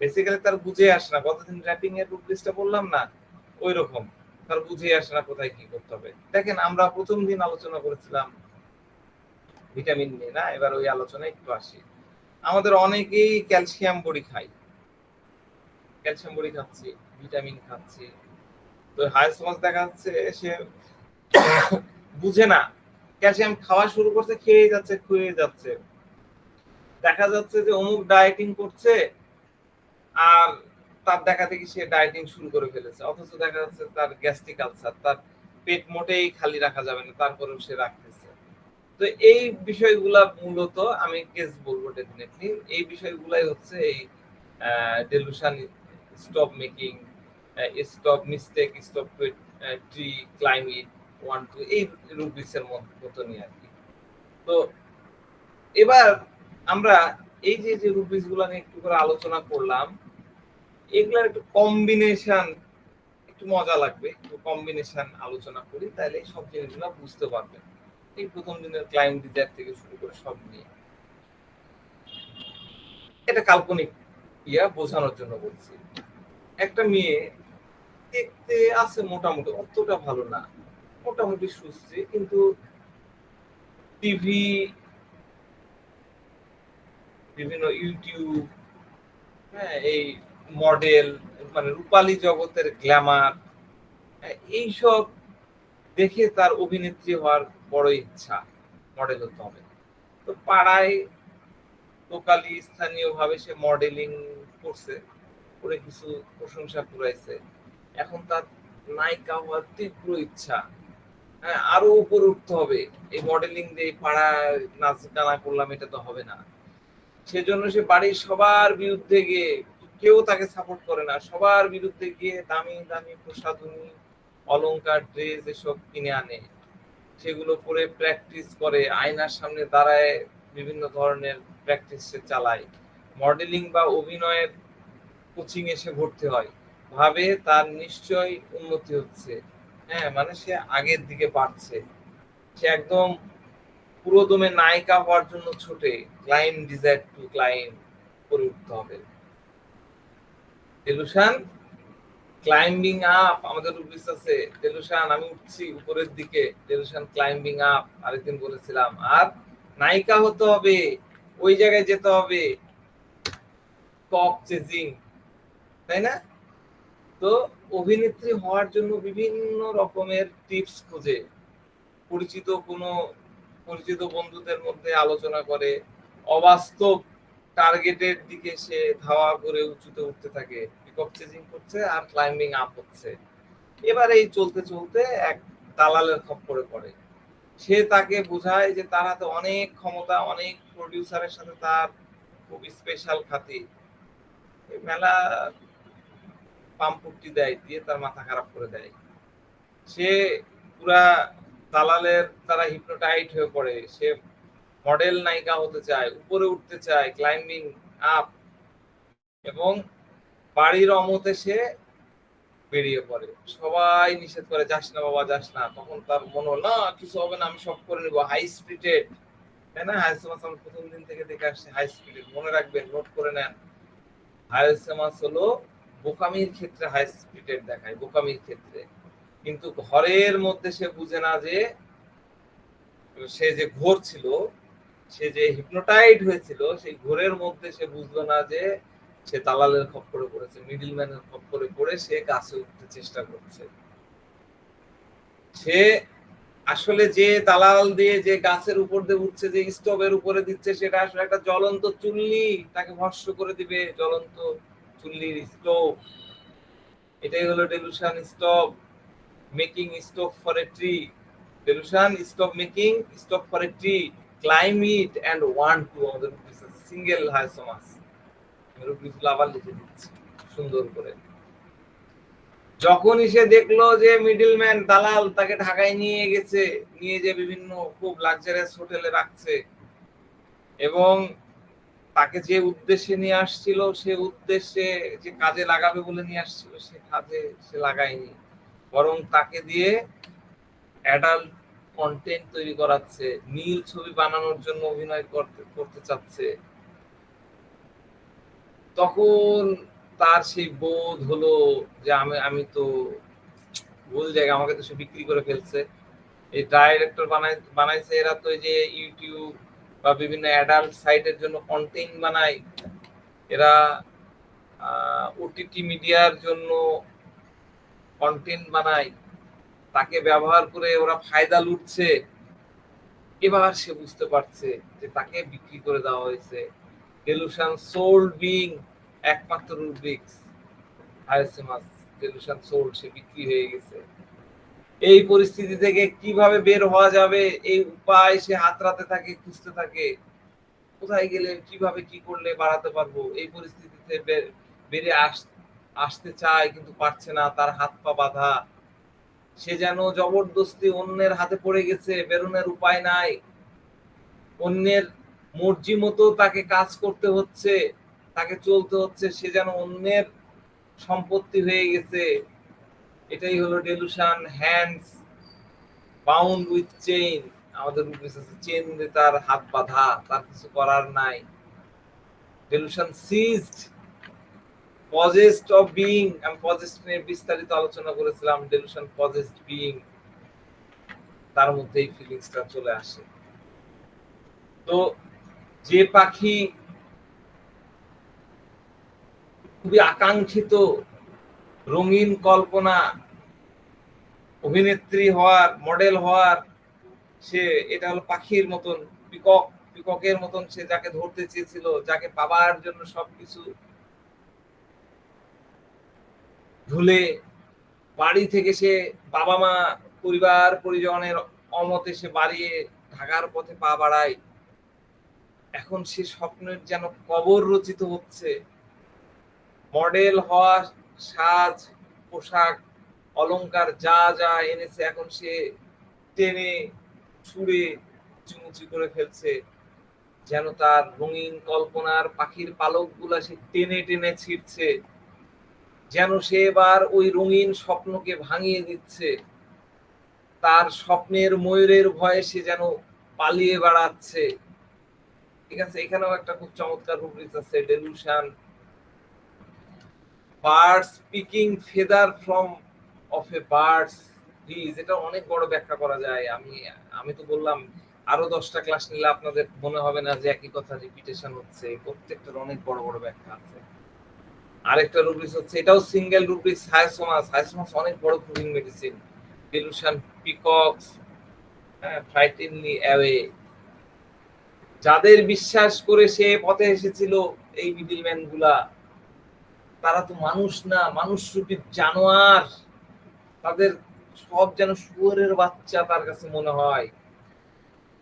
বেসিক্যালি তার বুঝে আসে না। গতদিন র্যাপিং এর রুট লিস্টটা বললাম না, ওই রকম তার বুঝে আসে না কোথায় কি করতে হবে। দেখেন আমরা প্রথম দিন আলোচনা করেছিলাম ভিটামিন নিয়ে না, এবার ওই আলোচনায় একটু আসি। আমাদের অনেকেই ক্যালসিয়াম বড়ি খাই, ক্যালসিয়াম বড়ি খাচ্ছি, ভিটামিন খাচ্ছি, তো হাইসমাস দেখা যাচ্ছে সে বুঝে না, ক্যালসিয়াম খাওয়া শুরু করছে, খেয়ে যাচ্ছে, খুয়ে যাচ্ছে। দেখা যাচ্ছে যে অমুক ডায়েটিং করছে আর তার দেখা দেখি সে ডায়েটিং শুরু করে ফেলেছে, অথচ দেখা যাচ্ছে তার গ্যাস্ট্রিক আলসার, তার পেট মোটেই খালি রাখা যাবে না, তারপরেও সে রাখতেছে। তো এই বিষয়গুলা মূলত আমি কেস বলবো ডেফিনেটলি, এই বিষয়গুলাই হচ্ছে এই delusion, stop making, stop mistake, stop tree, climate 1 2 এই রুব্রিক্সের মতনই আর কি। তো এবার আমরা এই যে যে রুব্রিক্স গুলা নিয়ে একটু করে আলোচনা করলাম, এগুলার একটু কম্বিনেশন একটু মজা লাগবে, একটু কম্বিনেশন আলোচনা করি, তাহলে সব জিনিসগুলো বুঝতে পারবেন। এই প্রথম দিনের ক্লাইম ডিজাইর থেকে শুরু করে সব নিয়ে, এটা কাল্পনিক বোঝানোর জন্য বলছি। একটা মেয়ে দেখতে আছে মোটামুটি, অতটা ভালো না, মোটামুটি সুশ্রী, কিন্তু টিভি, বিভিন্ন ইউটিউব, হ্যাঁ, এই মডেল, মানে রূপালী জগতের গ্ল্যামার, এইসব দেখে তার অভিনেত্রী হওয়ার বড় ইচ্ছা, মডেল হতে হবে। তো পাড়ায় লোকালি স্থানীয় ভাবে সে মডেলিং করছে, করে কিছু প্রশংসা কুড়াইছে। এখন তার নায়িকা হওয়ার তীব্র ইচ্ছা, হ্যাঁ, আরো উপরে উঠতে হবে। এই মডেলিং দিয়ে পাড়ায় নাচ গানা করলাম এটা তো হবে না। সেজন্য সে বাড়ির সবার বিরুদ্ধে গিয়ে, কেউ তাকে সাপোর্ট করে না, সবার বিরুদ্ধে গিয়ে দামি দামি প্রসাধনী, অলংকার, ড্রেস এসব কিনে আনে, সেগুলো পরে প্র্যাকটিস করে, আয়নার সামনে দাঁড়ায় বিভিন্ন ধরনের প্র্যাকটিস সে চালায়, মডেলিং বা অভিনয়ের কোচিং এসে ভর্তি হয়, ভাবে তার নিশ্চয়ই উন্নতি হচ্ছে, হ্যাঁ, মানে সে আগের দিকে বাড়ছে। সে একদম পুরোদমে নায়িকা হওয়ার জন্য ছোটে, ক্লাইম ডিজায়ার টু ক্লাইম করে উঠতে হবে। ডেলুশন ক্লাইম্বিং আপ, আমাদের রুবিস আছে ডেলুশন আমি উঠছি উপরের দিকে, ডেলুশন ক্লাইম্বিং আপ আরেকদিন বলেছিলাম। আর নায়িকা হতে হবে, ওই জায়গায় যেতে হবে, টপ চেজিং, তাই না? তো অভিনেত্রী হওয়ার জন্য বিভিন্ন রকমের টিপস খোঁজে, পরিচিত বন্ধুদের মধ্যে আলোচনা করে, অবাস্তব টার্গেটের দিকে সে ধাওয়া করে উঁচুতে উঠতে থাকে, পিকক চেজিং করছে আর ক্লাইম্বিং আপ হচ্ছে। এবার এই চলতে চলতে এক দালালের খপ্পরে পড়ে। সে তাকে বোঝায় যে তার হাতে অনেক ক্ষমতা, অনেক প্রডিউসারের সাথে তার খুব স্পেশাল খাতির, মেলা পাম্পুটি দেয়, দিয়ে তার মাথা খারাপ করে দেয়। সে পুরা দালালের তারা হিপনোটাইট হয়ে পড়ে, সে মডেল নায়িকা হতে চায়, উপরে উঠতে চায়, ক্লাইম্বিং আপ, এবং বাড়ির অমতে সে বেরিয়ে পড়ে। সবাই নিষেধ করে, যাস না বাবা, যাস না। তখন তার মনে হল না, কিছু হবে না, আমি সব করে নিবো, হাই স্পিডেড, তাই না? হাইসমাস আমরা প্রথম দিন থেকে দেখে আসছি, হাই স্পিডেড, মনে রাখবেন, নোট করে নেন। হাইসমাস হলো বোকামির ক্ষেত্রে হাই স্পিডেড দেখায়, বোকামির ক্ষেত্রে। কিন্তু ঘরের মধ্যে সে বুঝে না যে সে যে ঘোর ছিল, সে যে হিপনোটাইড হয়েছিল, সেই ঘোরের মধ্যে সে বুঝলো না যে সে দালালের খপ্পরে পড়েছে, মিডলম্যানের খপ্পরে পড়ে সে গাছে উঠতে চেষ্টা করছে। সে আসলে যে দালাল দিয়ে যে গাছের উপর দিয়ে উঠছে, যে স্টোভের উপরে দিচ্ছে, সেটা আসলে একটা জ্বলন্ত চুল্লি, তাকে ভস্ম করে দিবে জ্বলন্ত চুল্লির স্টোভ। এটাই হলো delusion, stop making stove for a tree. Delusion, stop making stove for a tree, climb it and 1 2 আমাদের সিঙ্গেল হাইসমাস। আমি রুবিসগুলো আবার লিখে দিচ্ছি সুন্দর করে। যখনই সে দেখলো যে মিডলম্যান দালাল তাকে ঢাকায় নিয়ে গেছে, নিয়ে যে বিভিন্ন খুব লাক্সারিয়াস হোটেলে রাখছে, এবং তাকে যে উদ্দেশ্যে নিয়ে আসছিল, সে উদ্দেশ্যে যে কাজে লাগাবে বলে নিয়ে আসছিল, সে কাজে সে লাগায়নি, বরং তাকে দিয়ে অ্যাডাল্ট কন্টেন্ট তৈরি করাচ্ছে, নীল ছবি বানানোর জন্য অভিনয় করতে চাচ্ছে। তখন তার সেই বোধ হলো যে আমি তো ভুল জায়গা, আমাকে তো সে বিক্রি করে ফেলছে। এই ডাইরেক্টর বানাইছে এরা তো যে ইউটিউব বা বিভিন্ন অ্যাডাল্ট সাইটের জন্য কন্টেন্ট বানায়, এরা ওটিটি মিডিয়ার জন্য কন্টেন্ট বানায়, তাকে ব্যবহার করে ওরা ফায়দা লুটছে। এবার সে বুঝতে পারছে যে তাকে বিক্রি করে দেওয়া হয়েছে। ডেলুশন সোল্ড বিং একমাত্র রুব্রিক্স, হায়াসিমাস ডেলুশন সোল্ড, সে বিক্রি হয়ে গেছে। এই পরিস্থিতি থেকে কিভাবে বের হওয়া যাবে এই উপায় সে হাতড়াতে থাকে, খুঁজতে থাকে, কোথায় গেলে কিভাবে কি করলে বাড়াতে পারবো। এই পরিস্থিতিতে বেরিয়ে আসতে চায় কিন্তু পারছে না, তার হাত পা বাঁধা, সে যেন জবরদস্তি অন্যের হাতে পড়ে গেছে, বেরোনোর উপায় নাই, অন্যের মর্জি মতো তাকে কাজ করতে হচ্ছে, তাকে চলতে হচ্ছে, সে যেন অন্যের সম্পত্তি হয়ে গেছে। এটাই হলো delusion. Hands bound with chain, আমাদের চেইন দিয়ে তার হাত বাঁধা, তার কিছু করার নাই। Delusion ceased, possessed of being, আমি পজেসড নিয়ে বিস্তারিত আলোচনা করেছিলাম। ডেলুশন পজেসড বিইং, তার মধ্যে এই ফিলিংসটা চলে আসে। তো যে পাখি খুবই আকাঙ্ক্ষিত, রঙিন কল্পনা, অভিনেত্রী হওয়ার, মডেল হওয়ার, সে এটা হলো পাখির মতন, পিককের মতন, সে যাকে ধরতে চেয়েছিল, যাকে পাবার জন্য সবকিছু ভুলে বাড়ি থেকে সে বাবা মা পরিবার পরিজনের অমতে সে বাড়িয়ে ঢাকার পথে পা বাড়ায়। এখন সে স্বপ্নের যেন কবর রচিত হচ্ছে। মডেল হওয়া, সাজ পোশাক অলংকার যা যা এনেছে, এখন সে টেনে ছুঁড়ে চুমুচি করে ফেলছে, যেন তার রঙিন কল্পনার পাখির পালকগুলা সে টেনে টেনে ছিঁড়ছে, যেন সে এবার ওই রঙিন স্বপ্নকে ভাঙিয়ে দিচ্ছে। তার স্বপ্নের ময়ূরের ভয়ে সে যেন পালিয়ে বেড়াচ্ছে। ঠিক আছে, এখানেও একটা খুব চমৎকার রুব্রিক্স আছে, delusion. Birds picking feather from of a birds bees, এটা অনেক বড় ব্যাখ্যা করা যায়। আমি তো বললাম আরো 10টা ক্লাস নিলে আপনাদের মনে হবে না যে একই কথা রিপিটেশন হচ্ছে, প্রত্যেকটার অনেক বড় বড় ব্যাখ্যা আছে। আরেকটা রুব্রিক্স হচ্ছে, এটাও সিঙ্গেল রুব্রিক্স, হায়াসোমাস। হায়াসোমাস অনেক বড় কুলিং মেডিসিন। ডেলুশন পিকক্স ফ্রাইটেনলি অ্যাওয়ে, যাদের বিশ্বাস করে সে পথে এসেছিল, এই মিডলম্যান গুলা, তারা তো মানুষ না, মানুষরূপী জানোয়ার, তাদের সব যেন শুয়োরের বাচ্চা তার কাছে মনে হয়।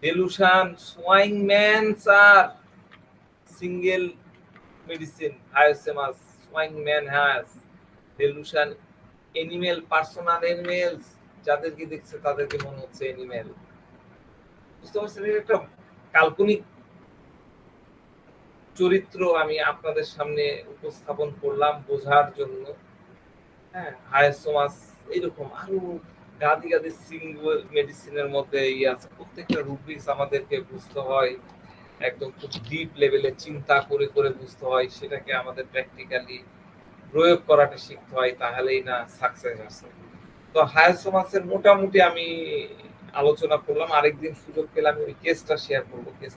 ডেলুশন সোয়াইং ম্যানস আর single medicine, Hyoscyamus swaying man has. Delusion animal personal animals, যাদেরকে দেখছে তাদেরকে মনে হচ্ছে এনিমেল। বুঝতে পারছেন, একটা কাল্পনিক চরিত্র আমি আপনাদের সামনে উপস্থাপন করলাম বোঝার জন্য। হ্যাঁ, হায়াসোমাস এইরকম আরো গাদি গাদি সিঙ্গেল মেডিসিনের মধ্যে আছে। প্রত্যেকটা রুব্রিক্স আমাদেরকে বুঝতে হয়, একদম খুব ডিপ লেভেলে চিন্তা করে করে বুঝতে হয়, সেটাকে আমাদের প্র্যাকটিক্যালি প্রয়োগ করাটা শিখতে হয়, তাহলেই না সাকসেস আসে। তো হায়াসোমাসের মোটামুটি আমি আলোচনা করলাম। আরেকদিন সুযোগ পেলে আমি ওই কেসটা শেয়ার করবো।